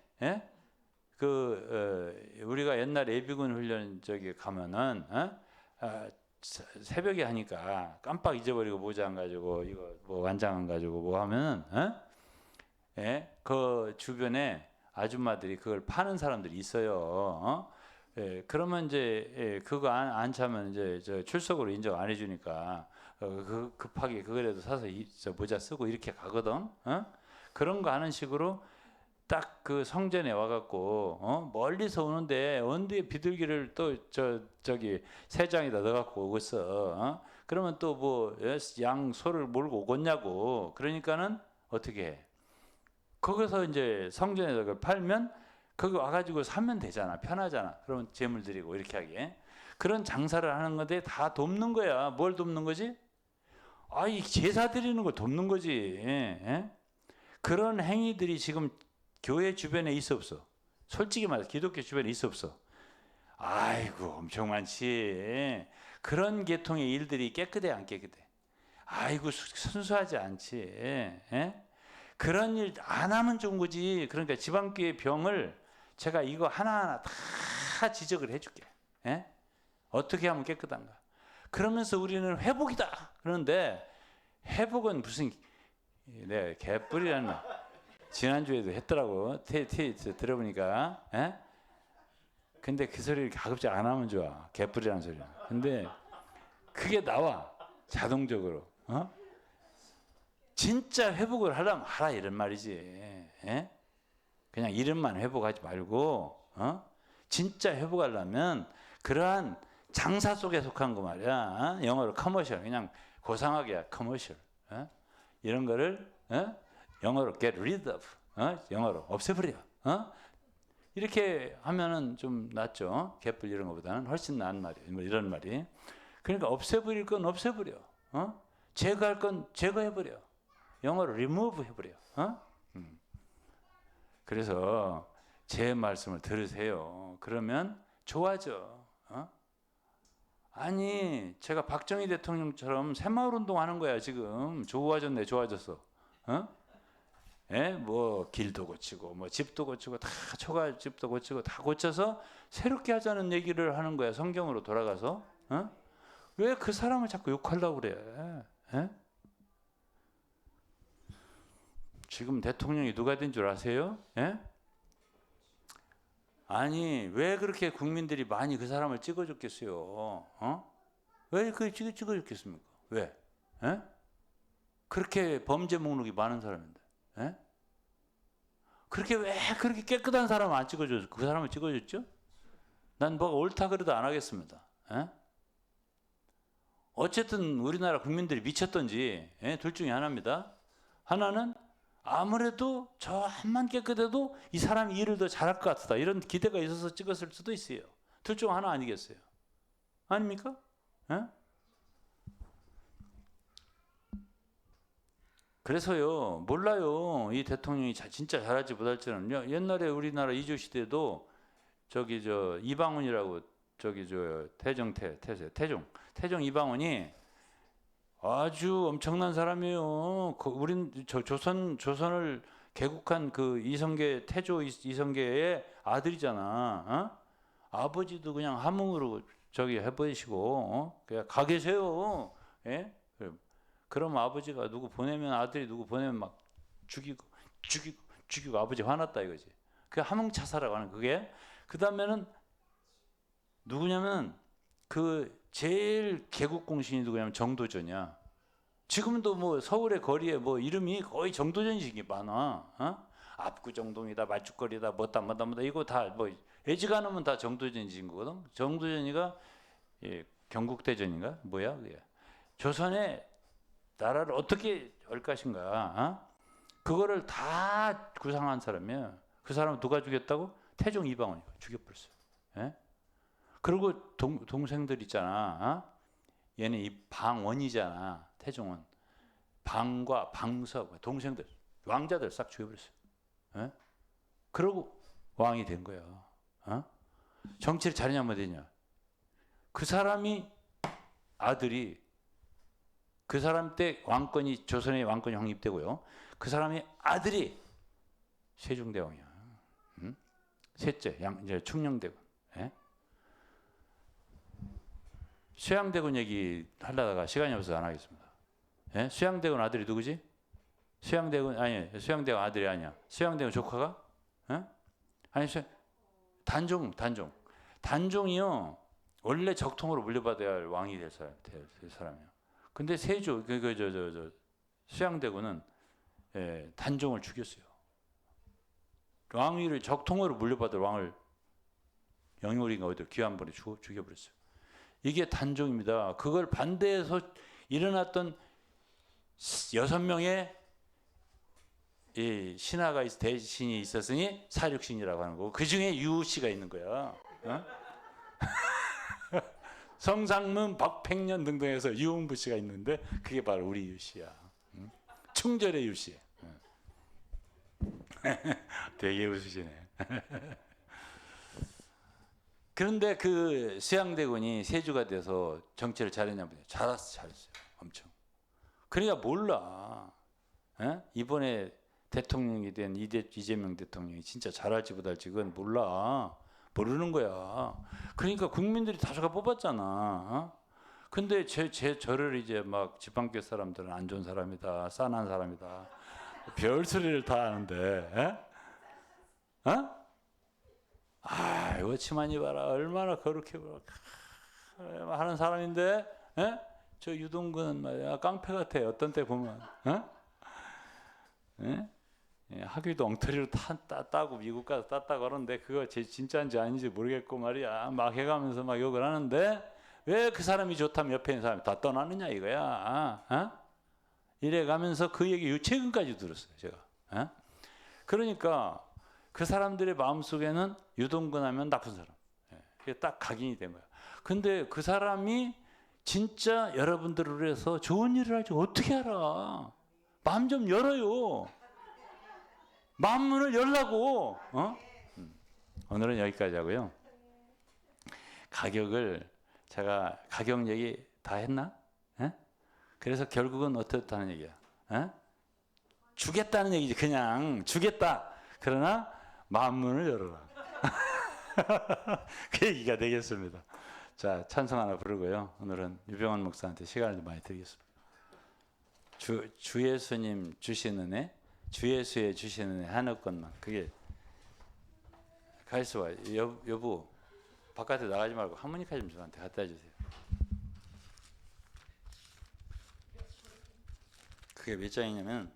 우리가 옛날 예비군 훈련 저기 가면은 새벽에 하니까 깜빡 잊어버리고 모자 안 가지고 이거 뭐 완장 안 가지고 뭐 하면은 그 주변에 아줌마들이 그걸 파는 사람들이 있어요. 그러면 이제 그거 안 차면 이제 저 출석으로 인정 안 해주니까 급하게 그거라도 사서 저 모자 쓰고 이렇게 가거든. 그런 거 하는 식으로 딱 그 성전에 와갖고 멀리서 오는데 언제 비둘기를 또 저기 새 장에다 넣어갖고 오겠어. 그러면 또 뭐 양 소를 몰고 오겠냐고. 그러니까는 어떻게 해? 거기서 이제 성전에서 그걸 팔면 거기 와가지고 사면 되잖아. 편하잖아. 그러면 재물 드리고 이렇게 하게. 그런 장사를 하는 건데 다 돕는 거야. 뭘 돕는 거지? 이 제사 드리는 걸 돕는 거지. 그런 행위들이 지금 교회 주변에 있어 없어? 솔직히 말해 기독교 주변에 있어 없어? 아이고 엄청 많지. 그런 계통의 일들이 깨끗해 안 깨끗해? 아이고 순수하지 않지. 예? 그런 일 안 하면 좋은 거지. 그러니까 지방교회 병을 제가 이거 하나하나 다 지적을 해줄게. 예? 어떻게 하면 깨끗한가? 그러면서 우리는 회복이다. 그런데 회복은 무슨 네, 개뿔이라는 말. 지난주에도 했더라고. 들어보니까. 예? 근데 그 소리를 가급적 안 하면 좋아. 개뿔이라는 소리. 근데 그게 나와. 자동적으로. 어? 진짜 회복을 하려면 하라 이런 말이지. 예? 그냥 이름만 회복하지 말고 진짜 회복하려면 그러한 장사 속에 속한 거 말이야. 영어로 커머셜. 그냥 고상하게 커머셜. 이런 거를 영어로 get rid of. 영어로 없애버려. 이렇게 하면은 좀 낫죠. 개뿔 이런 것보다는 훨씬 나은 말이에요. 뭐 이런 말이. 그러니까 없애버릴 건 없애버려. 제거할 건 제거해버려. 영어로 remove 해버려. 그래서 제 말씀을 들으세요. 그러면 좋아져. 아니 제가 박정희 대통령처럼 새마을운동 하는 거야 지금. 좋아졌네 좋아졌어. 예? 뭐 길도 고치고 뭐 집도 고치고 다 초가집도 고치고 다 고쳐서 새롭게 하자는 얘기를 하는 거야. 성경으로 돌아가서. 왜 그 사람을 자꾸 욕하려고 그래? 예? 지금 대통령이 누가 된 줄 아세요? 예? 아니 왜 그렇게 국민들이 많이 그 사람을 찍어줬겠어요? 왜 그걸 찍어줬겠습니까? 왜? 예? 그렇게 범죄 목록이 많은 사람인데. 예? 그렇게 왜 그렇게 깨끗한 사람을 안 찍어줬어? 그 사람을 찍어줬죠? 난 뭐가 옳다 그래도 안 하겠습니다. 예? 어쨌든 우리나라 국민들이 미쳤던지 둘 중에 하나입니다. 하나는 아무래도 저 한만 깨끗해도 이 사람이 일을 더 잘할 것 같다 이런 기대가 있어서 찍었을 수도 있어요. 둘 중 하나 아니겠어요? 아닙니까? 에? 그래서요 몰라요. 이 대통령이 진짜 잘할지 못할지는. 옛날에 우리나라 이조 시대도 저기 저 이방원이라고 저기 저 태종 이방원이 아주 엄청난 사람이에요. 우린 조선을 개국한 그 이성계 태조 이성계의 아들이잖아. 아버지도 그냥 함흥으로 저기 해버리시고 그냥 가 계세요. 예? 그럼 아버지가 누구 보내면 아들이 누구 보내면 막 죽이고 아버지 화났다 이거지. 그 함흥차사라고 하는 그게. 그 다음에는 누구냐면 그 제일 개국 공신이 누구냐면 정도전이야. 지금도 뭐 서울의 거리에 뭐 이름이 거의 정도전식이 많아. 압구정동이다, 말죽거리다, 뭐다 이거 다 뭐 애지간하면 다 정도전식인 거거든. 정도전이가 경국대전인가 뭐야 그게. 조선의 나라를 어떻게 열 것인가. 그거를 다 구상한 사람이야. 그 사람은 누가 죽였다고? 태종 이방원이 죽여버렸어요. 예? 그리고 동생들 있잖아. 얘는 이 방원이잖아. 태종은 방과 방석 동생들 왕자들 싹 죽여버렸어요. 예? 그러고 왕이 된 거야. 정치를 잘했냐 못했냐. 그 사람이 아들이 그 사람 때 왕권이 조선의 왕권이 확립되고요. 그 사람의 아들이 세종대왕이야. 셋째 이제 충녕대군. 예? 수양대군 얘기 하려다가 시간이 없어서 안 하겠습니다. 예? 수양대군 아들이 누구지? 수양대군 아들이 아니야. 수양대군 조카가? 예? 아니 단종이요. 원래 적통으로 물려받아야 할 왕이 될 사람이에요. 근데 세조 수양대군은 단종을 죽였어요. 왕위를 적통으로 물려받을 왕을 영월인가 어디 귀한번에 죽여버렸어요. 이게 단종입니다. 그걸 반대해서 일어났던 6명의 신하가 대신이 있었으니 사륙신이라고 하는 거고 그 중에 유씨가 있는 거야. 성상문, 박팽년 등등해서 유흥부 씨가 있는데 그게 바로 우리 유씨야. 충절의 유씨. 되게 웃으시네. 그런데 그 수양대군이 세주가 돼서 정치를 잘했냐면 잘했어요. 엄청. 그러니까 몰라. 에? 이번에 대통령이 된 이재명 대통령이 진짜 잘할지 못할지 그건 몰라. 모르는 거야. 그러니까 국민들이 다수가 뽑았잖아. 어? 근데 저를 이제 막 지방교 사람들은 안 좋은 사람이다, 싸난 사람이다, 별 소리를 다 하는데, 에? 어? 아, 이거 치마니 봐라, 얼마나 거룩해 하는 사람인데, 에? 저 유동근은 말이야 깡패 같아. 어떤 때 보면, 어? 에? 예, 학위도 엉터리로 따고 미국 가서 땄다고 하는데 그거 진짜인지 아닌지 모르겠고 말이야. 막 해가면서 막 욕을 하는데 왜 그 사람이 좋다면 옆에 있는 사람이 다 떠나느냐 이거야. 어? 이래 가면서 그 얘기 최근까지 들었어요 제가. 어? 그러니까 그 사람들의 마음속에는 유동근 하면 나쁜 사람. 예, 그게 딱 각인이 된 거야. 근데 그 사람이 진짜 여러분들을 위해서 좋은 일을 할지 어떻게 알아. 마음 좀 열어요. 마음문을 열라고. 어? 오늘은 여기까지 하고요. 가격을 제가 가격 얘기 다 했나? 에? 그래서 결국은 어떻다는 얘기야? 에? 주겠다는 얘기지. 그냥 주겠다. 그러나 마음문을 열어라. 그 얘기가 되겠습니다. 자, 찬송 하나 부르고요. 오늘은 유병헌 목사한테 시간을 좀 많이 드리겠습니다. 주 예수님 주시는 애, 주 예수의 주시는 애 하나것만. 그게 가있어 봐. 여보 바깥에 나가지 말고 하모니카 좀 저한테 갖다 주세요. 그게 몇 장이냐면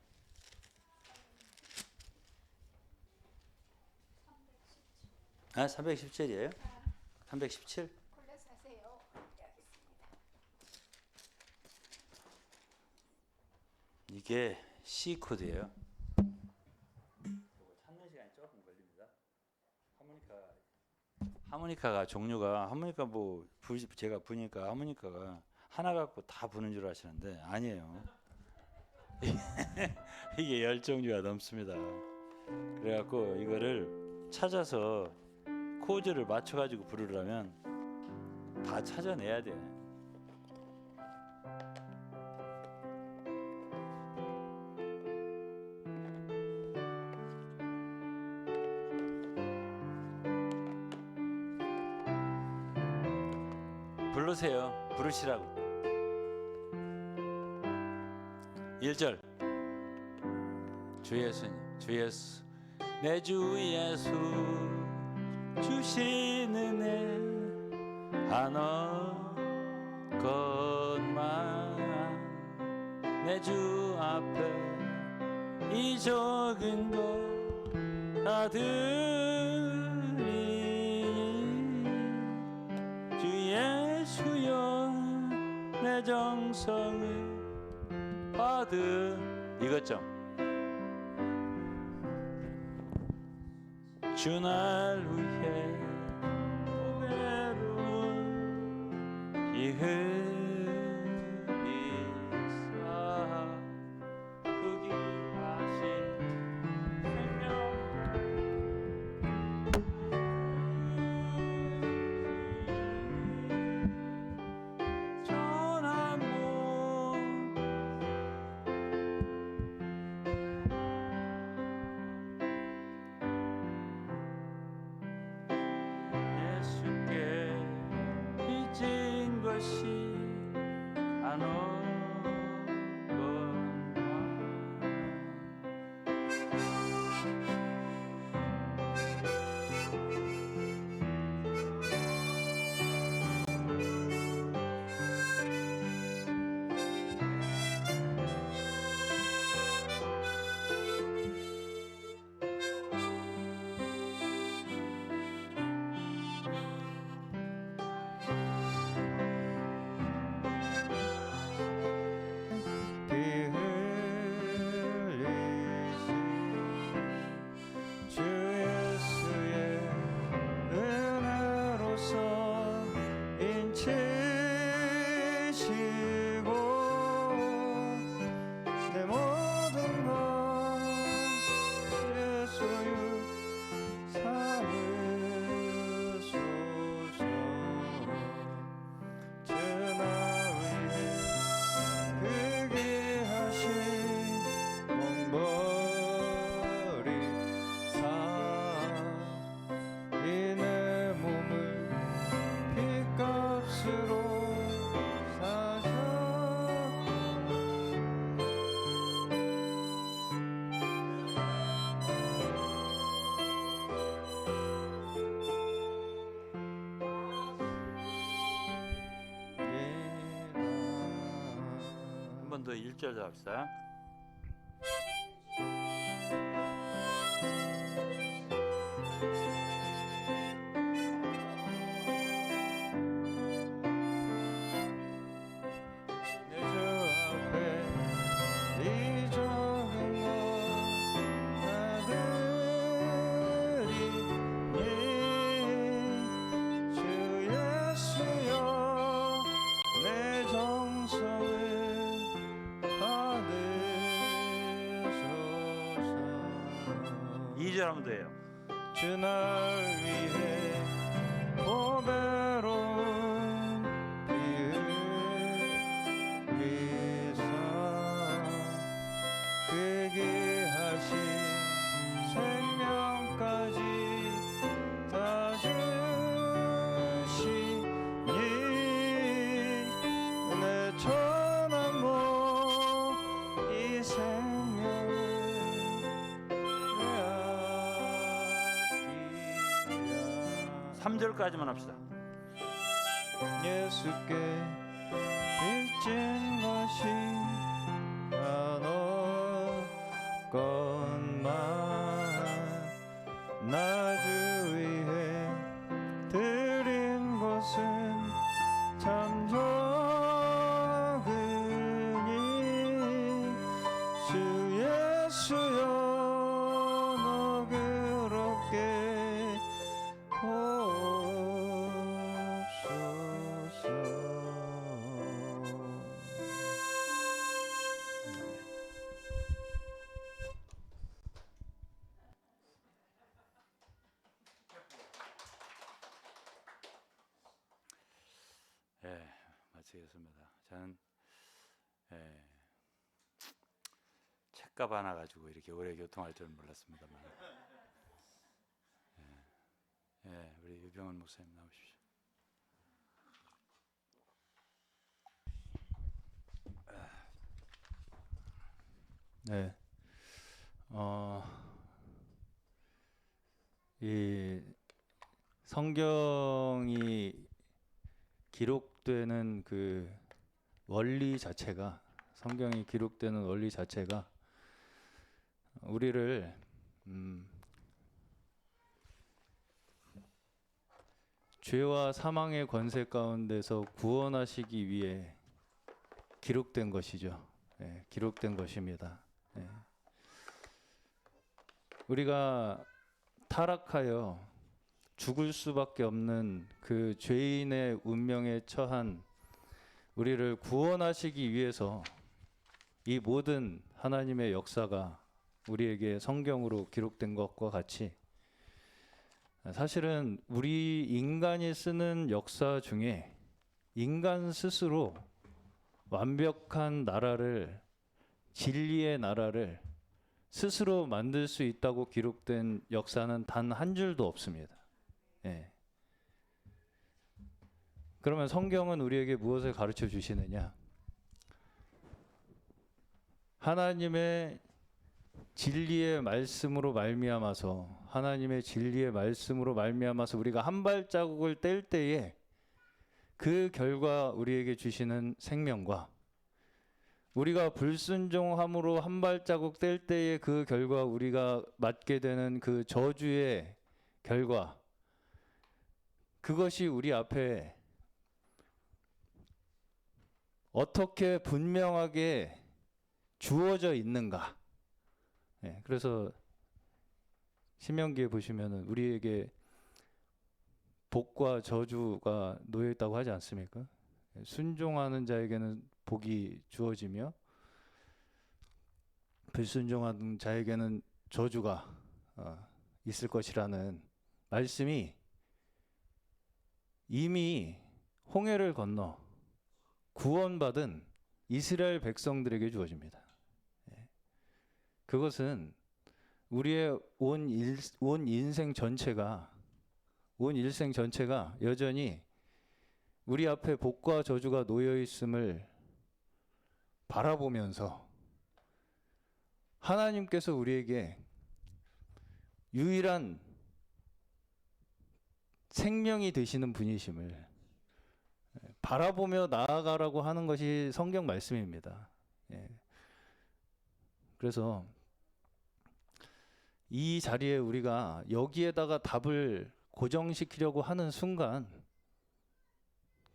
317이에요? 317? 이게 C 코드예요. 찾는 시간이 조금 걸립니다. 하모니카가 종류가 하모니카 뭐 제가 부니까 하모니카가 하나 갖고 다 부는 줄 아시는데 아니에요. 이게 10종류가 넘습니다. 그래갖고 이거를 찾아서 코드를 맞춰가지고 부르려면 다 찾아내야 돼. 부르세요. 부르시라고. 1절 주 예수님 주 예수 내 주 예수 주시는 애 하나 것만 내 주 앞에 이 적은 것 다 드리니 주 예수여 내 정성을 이것 좀 주 날 위해 고배로운 피 흘리사 그 귀하신 생명 예수께 빚진 것이 더 1절 잡시다. 하면 돼요. 주 날 위해 보배로운 피를 흘리사 그 귀하신 생명까지 다 주시니 내 천한 몸이 생명을 3절까지만 합시다. 예수께 빚진 것이 하나 것만 나 주 위해 드린 것은 참 적으니 주 예수여 너그럽게 예, 마치겠습니다. 저는 책값 하나 가지고 이렇게 오래 교통할 줄 몰랐습니다만. 우리 유병헌 목사님 나오십시오. 네, 이 성경이 기록되는 그 원리 자체가 성경이 기록되는 원리 자체가 우리를 죄와 사망의 권세 가운데서 구원하시기 위해 기록된 것이죠. 예, 기록된 것입니다. 예. 우리가 타락하여 죽을 수밖에 없는 그 죄인의 운명에 처한 우리를 구원하시기 위해서 이 모든 하나님의 역사가 우리에게 성경으로 기록된 것과 같이 사실은 우리 인간이 쓰는 역사 중에 인간 스스로 완벽한 나라를, 진리의 나라를 스스로 만들 수 있다고 기록된 역사는 단 한 줄도 없습니다. 예. 그러면 성경은 우리에게 무엇을 가르쳐 주시느냐? 하나님의 진리의 말씀으로 말미암아서 하나님의 진리의 말씀으로 말미암아서 우리가 한 발자국을 뗄 때에 그 결과 우리에게 주시는 생명과 우리가 불순종함으로 한 발자국 뗄 때에 그 결과 우리가 맞게 되는 그 저주의 결과, 그것이 우리 앞에 어떻게 분명하게 주어져 있는가. 예, 그래서 신명기에 보시면은 우리에게 복과 저주가 놓여 있다고 하지 않습니까? 순종하는 자에게는 복이 주어지며 불순종하는 자에게는 저주가 있을 것이라는 말씀이 이미 홍해를 건너 구원받은 이스라엘 백성들에게 주어집니다. 그것은 우리의 온 인생 전체가 여전히 우리 앞에 복과 저주가 놓여 있음을 바라보면서 하나님께서 우리에게 유일한 생명이 되시는 분이심을 바라보며 나아가라고 하는 것이 성경 말씀입니다. 그래서 이 자리에 우리가 여기에다가 답을 고정시키려고 하는 순간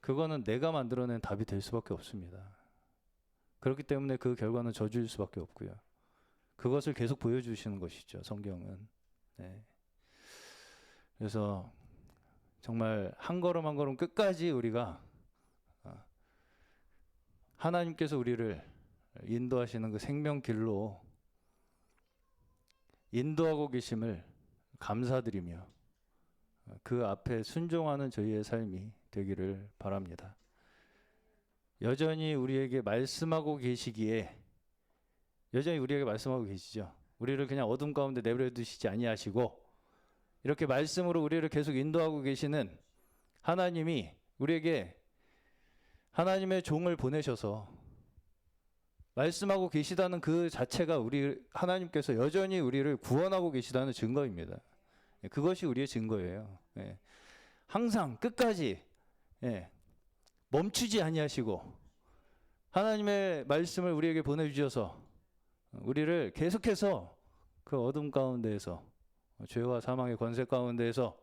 그거는 내가 만들어낸 답이 될 수밖에 없습니다. 그렇기 때문에 그 결과는 저주일 수밖에 없고요. 그것을 계속 보여주시는 것이죠, 성경은. 네. 그래서 정말 한 걸음 한 걸음 끝까지 우리가 하나님께서 우리를 인도하시는 그 생명길로 인도하고 계심을 감사드리며 그 앞에 순종하는 저희의 삶이 되기를 바랍니다. 여전히 우리에게 말씀하고 계시기에 여전히 우리에게 말씀하고 계시죠. 우리를 그냥 어둠 가운데 내버려 두시지 아니하시고 이렇게 말씀으로 우리를 계속 인도하고 계시는 하나님이 우리에게 하나님의 종을 보내셔서 말씀하고 계시다는 그 자체가 우리 하나님께서 여전히 우리를 구원하고 계시다는 증거입니다. 그것이 우리의 증거예요. 항상 끝까지 멈추지 아니하시고 하나님의 말씀을 우리에게 보내주셔서 우리를 계속해서 그 어둠 가운데에서 죄와 사망의 권세 가운데에서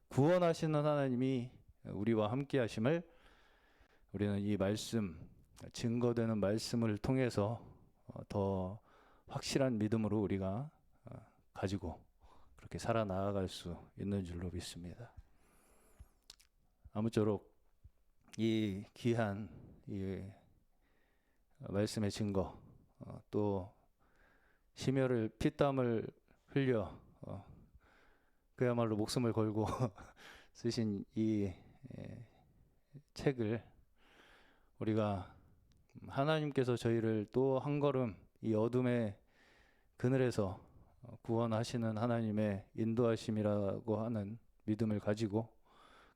구원하시는 하나님이 우리와 함께 하심을 우리는 이 말씀, 증거되는 말씀을 통해서 더 확실한 믿음으로 우리가 가지고 그렇게 살아나아갈 수 있는 줄로 믿습니다. 아무쪼록 이 귀한 이 말씀의 증거 또 심혈을 피땀을 흘려 그야말로 목숨을 걸고 쓰신 이 책을 우리가 하나님께서 저희를 또 한 걸음 이 어둠의 그늘에서 구원하시는 하나님의 인도하심이라고 하는 믿음을 가지고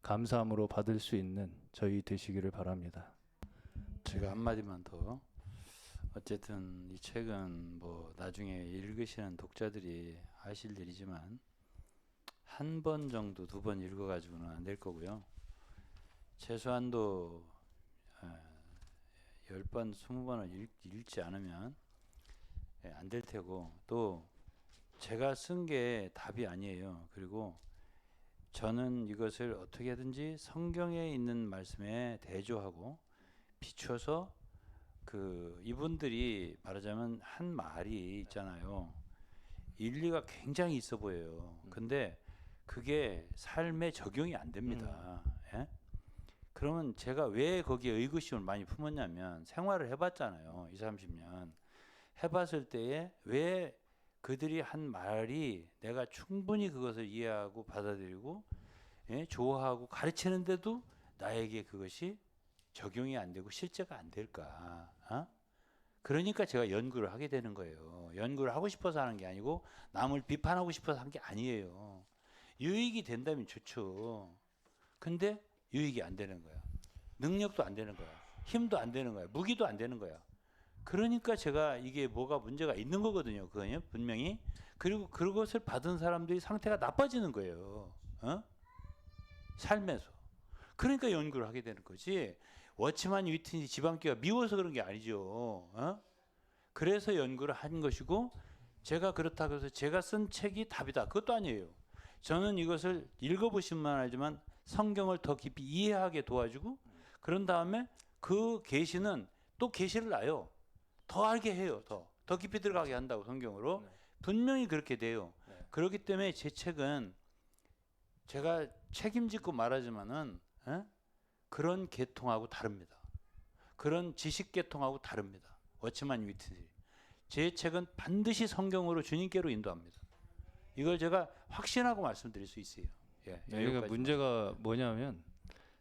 감사함으로 받을 수 있는 저희 되시기를 바랍니다. 제가 한마디만 더. 어쨌든 이 책은 뭐 나중에 읽으시는 독자들이 하실 일이지만 한 번 정도, 두 번 읽어가지고는 안 될 거고요. 최소한도 10번, 20번을 읽지 않으면 안 될 테고, 또 제가 쓴 게 답이 아니에요. 그리고 저는 이것을 어떻게든지 성경에 있는 말씀에 대조하고 비춰서 그 이분들이 말하자면 한 말이 있잖아요. 일리가 굉장히 있어 보여요. 근데 그게 삶에 적용이 안 됩니다. 예? 그러면 제가 왜 거기에 의구심을 많이 품었냐면 생활을 해봤잖아요. 20, 30년. 해봤을 때에 왜 그들이 한 말이 내가 충분히 그것을 이해하고 받아들이고 좋아하고 가르치는데도 나에게 그것이 적용이 안 되고 실제가 안 될까? 그러니까 제가 연구를 하게 되는 거예요. 연구를 하고 싶어서 하는 게 아니고 남을 비판하고 싶어서 한 게 아니에요. 유익이 된다면 좋죠. 근데 유익이 안 되는 거야. 능력도 안 되는 거야. 힘도 안 되는 거야. 무기도 안 되는 거야. 그러니까 제가 이게 뭐가 문제가 있는 거거든요. 그거요, 분명히. 그리고 그것을 받은 사람들이 상태가 나빠지는 거예요. 삶에서. 그러니까 연구를 하게 되는 거지. 워치만 위트니 지방교가 미워서 그런 게 아니죠. 그래서 연구를 한 것이고, 제가 그렇다고 해서 제가 쓴 책이 답이다. 그것도 아니에요. 저는 이것을 읽어보시면 알지만 성경을 더 깊이 이해하게 도와주고, 그런 다음에 그 계시는 또 계시를 놔요. 더 알게 해요. 더 깊이 들어가게 한다고 성경으로. 분명히 그렇게 돼요. 그렇기 때문에 제 책은 제가 책임지고 말하지만은 그런 계통하고 다릅니다. 그런 지식 계통하고 다릅니다. 워치만 위트니. 제 책은 반드시 성경으로 주님께로 인도합니다. 이걸 제가 확신하고 말씀드릴 수 있어요. 그러니까 문제가 뭐냐면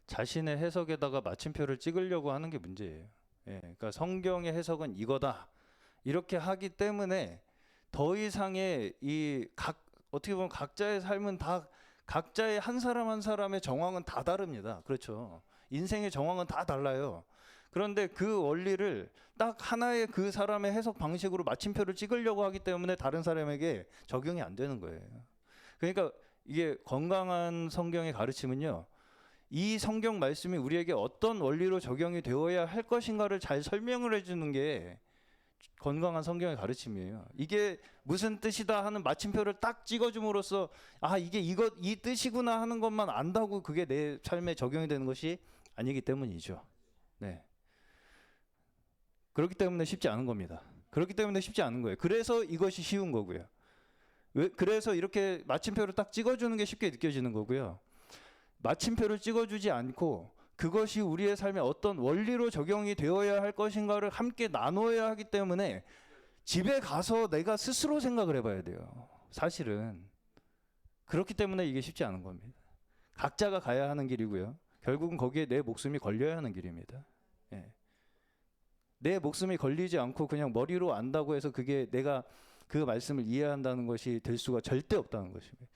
자신의 해석에다가 마침표를 찍으려고 하는 게 문제예요. 그러니까 성경의 해석은 이거다 이렇게 하기 때문에 더 이상의 어떻게 보면 각자의 삶은 다 각자의 한 사람 한 사람의 정황은 다 다릅니다. 그렇죠. 인생의 정황은 다 달라요. 그런데 그 원리를 딱 하나의 그 사람의 해석 방식으로 마침표를 찍으려고 하기 때문에 다른 사람에게 적용이 안 되는 거예요. 그러니까 이게 건강한 성경의 가르침은요, 이 성경 말씀이 우리에게 어떤 원리로 적용이 되어야 할 것인가를 잘 설명을 해주는 게 건강한 성경의 가르침이에요. 이게 무슨 뜻이다 하는 마침표를 딱 찍어줌으로써 아 이게 이 뜻이구나 하는 것만 안다고 그게 내 삶에 적용이 되는 것이 아니기 때문이죠. 네. 그렇기 때문에 쉽지 않은 겁니다. 그렇기 때문에 쉽지 않은 거예요. 그래서 이것이 쉬운 거고요. 그래서 이렇게 마침표를 딱 찍어주는 게 쉽게 느껴지는 거고요. 마침표를 찍어주지 않고 그것이 우리의 삶에 어떤 원리로 적용이 되어야 할 것인가를 함께 나눠야 하기 때문에 집에 가서 내가 스스로 생각을 해봐야 돼요. 사실은 그렇기 때문에 이게 쉽지 않은 겁니다. 각자가 가야 하는 길이고요. 결국은 거기에 내 목숨이 걸려야 하는 길입니다. 예. 내 목숨이 걸리지 않고 그냥 머리로 안다고 해서 그게 내가 그 말씀을 이해한다는 것이 될 수가 절대 없다는 것입니다.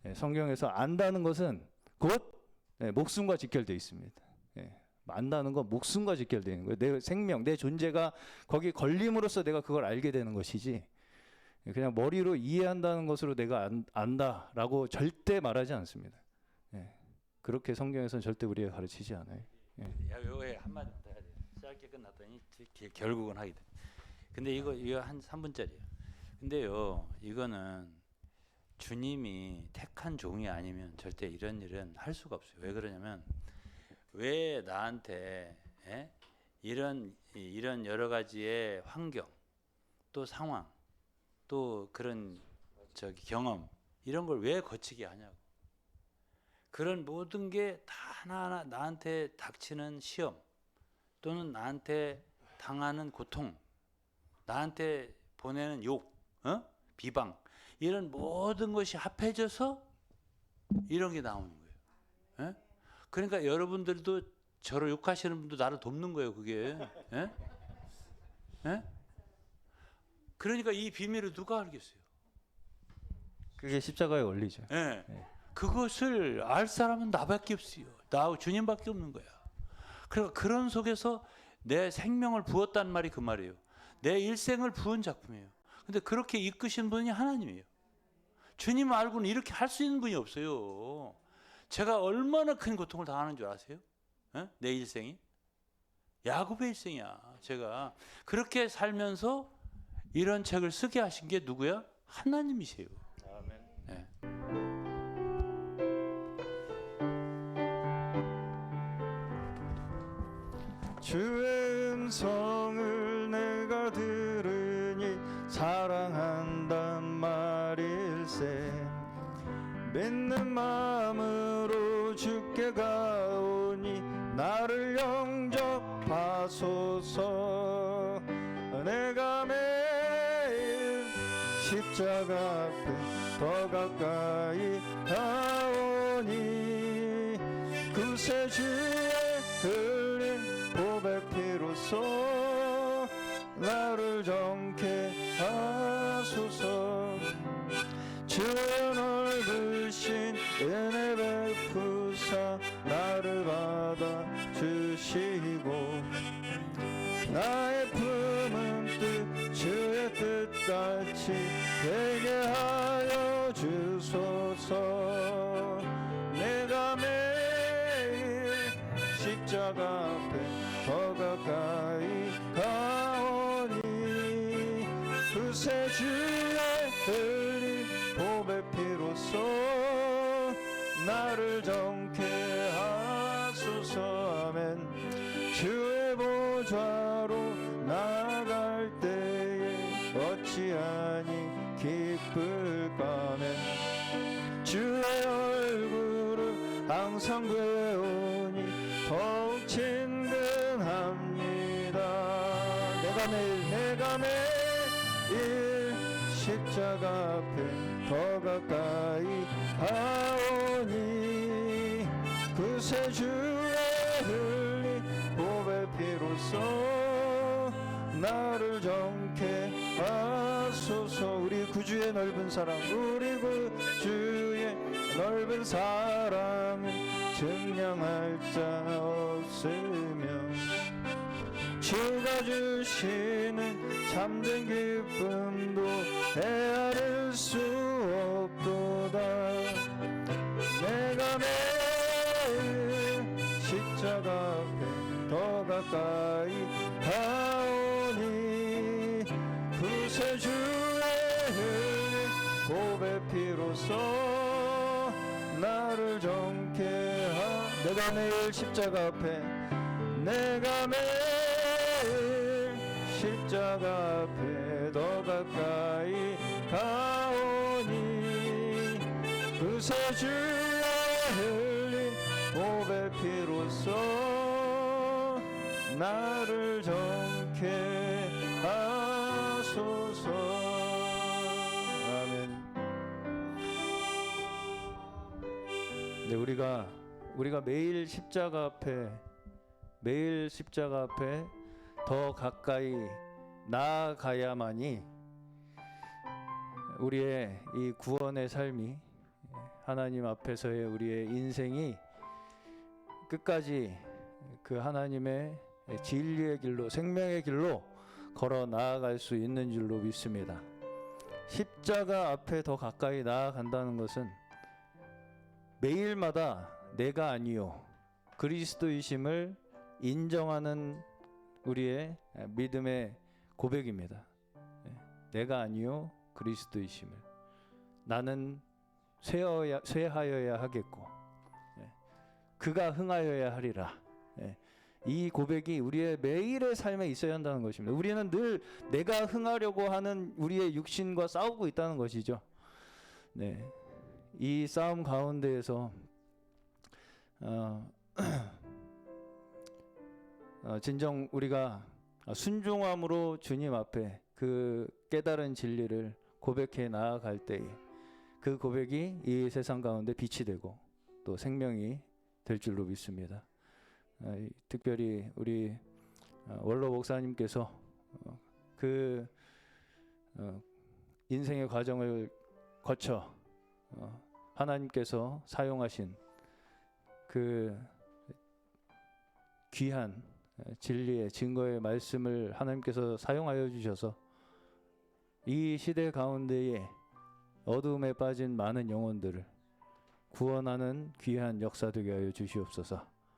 예. 성경에서 안다는 것은 곧 목숨과 직결되어 있습니다. 예. 안다는 건 목숨과 직결되어 있는 거예요. 내 생명, 내 존재가 거기 걸림으로써 내가 그걸 알게 되는 것이지 그냥 머리로 이해한다는 것으로 내가 안다라고 절대 말하지 않습니다. 예. 그렇게 성경에서는 절대 우리가 가르치지 않아요. 예. 야, 요거에 한마디 더 해야 돼. 짧게 끝났더니 결국은 하게 돼. 근데 이거 한 3분짜리예요. 근데요, 이거는 주님이 택한 종이 아니면 절대 이런 일은 할 수가 없어요. 왜 그러냐면 왜 나한테 이런 여러 가지의 환경 또 상황 또 그런 경험 이런 걸 왜 거치게 하냐고. 그런 모든 게 다 하나하나 나한테 닥치는 시험 또는 나한테 당하는 고통 나한테 보내는 욕 비방 이런 모든 것이 합해져서 이런 게 나오는 거예요. 예? 그러니까 여러분들도 저를 욕하시는 분도 나를 돕는 거예요. 그게. 예? 예? 그러니까 이 비밀을 누가 알겠어요? 그게 십자가의 원리죠. 예. 그것을 알 사람은 나밖에 없어요. 나하고 주님밖에 없는 거야. 그러니까 그런 속에서 내 생명을 부었단 말이 그 말이에요. 내 일생을 부은 작품이에요. 근데 그렇게 이끄신 분이 하나님이에요. 주님 말고는 이렇게 할 수 있는 분이 없어요. 제가 얼마나 큰 고통을 당하는 줄 아세요? 내 일생이? 야곱의 일생이야. 제가 그렇게 살면서 이런 책을 쓰게 하신 게 누구야? 하나님이세요. 아멘. 네. 주의 음성을 내가 들으니 사랑한단 말일세 믿는 마음으로 주께 가오니 나를 영접하소서 내가 매일 십자가 앞에 더 가까이 가오니 구세주의 흘린 보배 피로써 나를 정케 하소서 주의 넓으신 은혜 베푸사 나를 받아주시고 나의 품은 뜻 주의 뜻같이 되게 하여 주소서 내가 매일 십자가 앞에 더 가까이 가오니 구세주의 흘린 보배 피로써 나를 정케 하소서 아멘 주의 보좌로 나아갈 때에 어찌하니 기쁠까 아멘 주의 얼굴을 항상 배우니 더욱 친근합니다 내가 매일 십자가 앞에 더 가까이 가오니 구세주의 흘린 보배 피로써 나를 정케 하소서 우리 구주의 넓은 사랑 우리 구주의 넓은 사랑은 증량할 자 없으며 주가 주시는 참된 기쁨도 헤아릴 수 없도다 내가 매일 십자가 앞에 더 가까이 가오니 피로써 나를 정케 내가 매일 십자가 앞에 내가 매일 십자가 앞에 더 가까이 가오니 그새 주의 흘린 보배 피로써 나를 정케 하소서. 아멘. 네, 우리가 매일 십자가 앞에 더 가까이 나아가야만이 우리의 이 구원의 삶이, 하나님 앞에서의 우리의 인생이 끝까지 그 하나님의 진리의 길로, 생명의 길로 걸어 나아갈 수 있는 줄로 믿습니다. 십자가 앞에 더 가까이 나아간다는 것은 매일마다 내가 아니요 그리스도이심을 인정하는 우리의 믿음의 고백입니다. 내가 아니요 그리스도이심을, 나는 쇠하여야 하겠고 그가 흥하여야 하리라. 이 고백이 우리의 매일의 삶에 있어야 한다는 것입니다. 우리는 늘 내가 흥하려고 하는 우리의 육신과 싸우고 있다는 것이죠. 네, 이 싸움 가운데에서 진정 우리가 순종함으로 주님 앞에 그 깨달은 진리를 고백해 나아갈 때에 그 고백이 이 세상 가운데 빛이 되고 또 생명이 될 줄로 믿습니다. 특별히 우리 원로 목사님께서 그 인생의 과정을 거쳐 하나님께서 사용하신 그 귀한 진리의 증거의 말씀을 하나님께서 사용하여 주셔서 이 시대 가운데에 어둠에 빠진 많은 영혼들을 구원하는 귀한 역사 되게 하여 주시옵소서.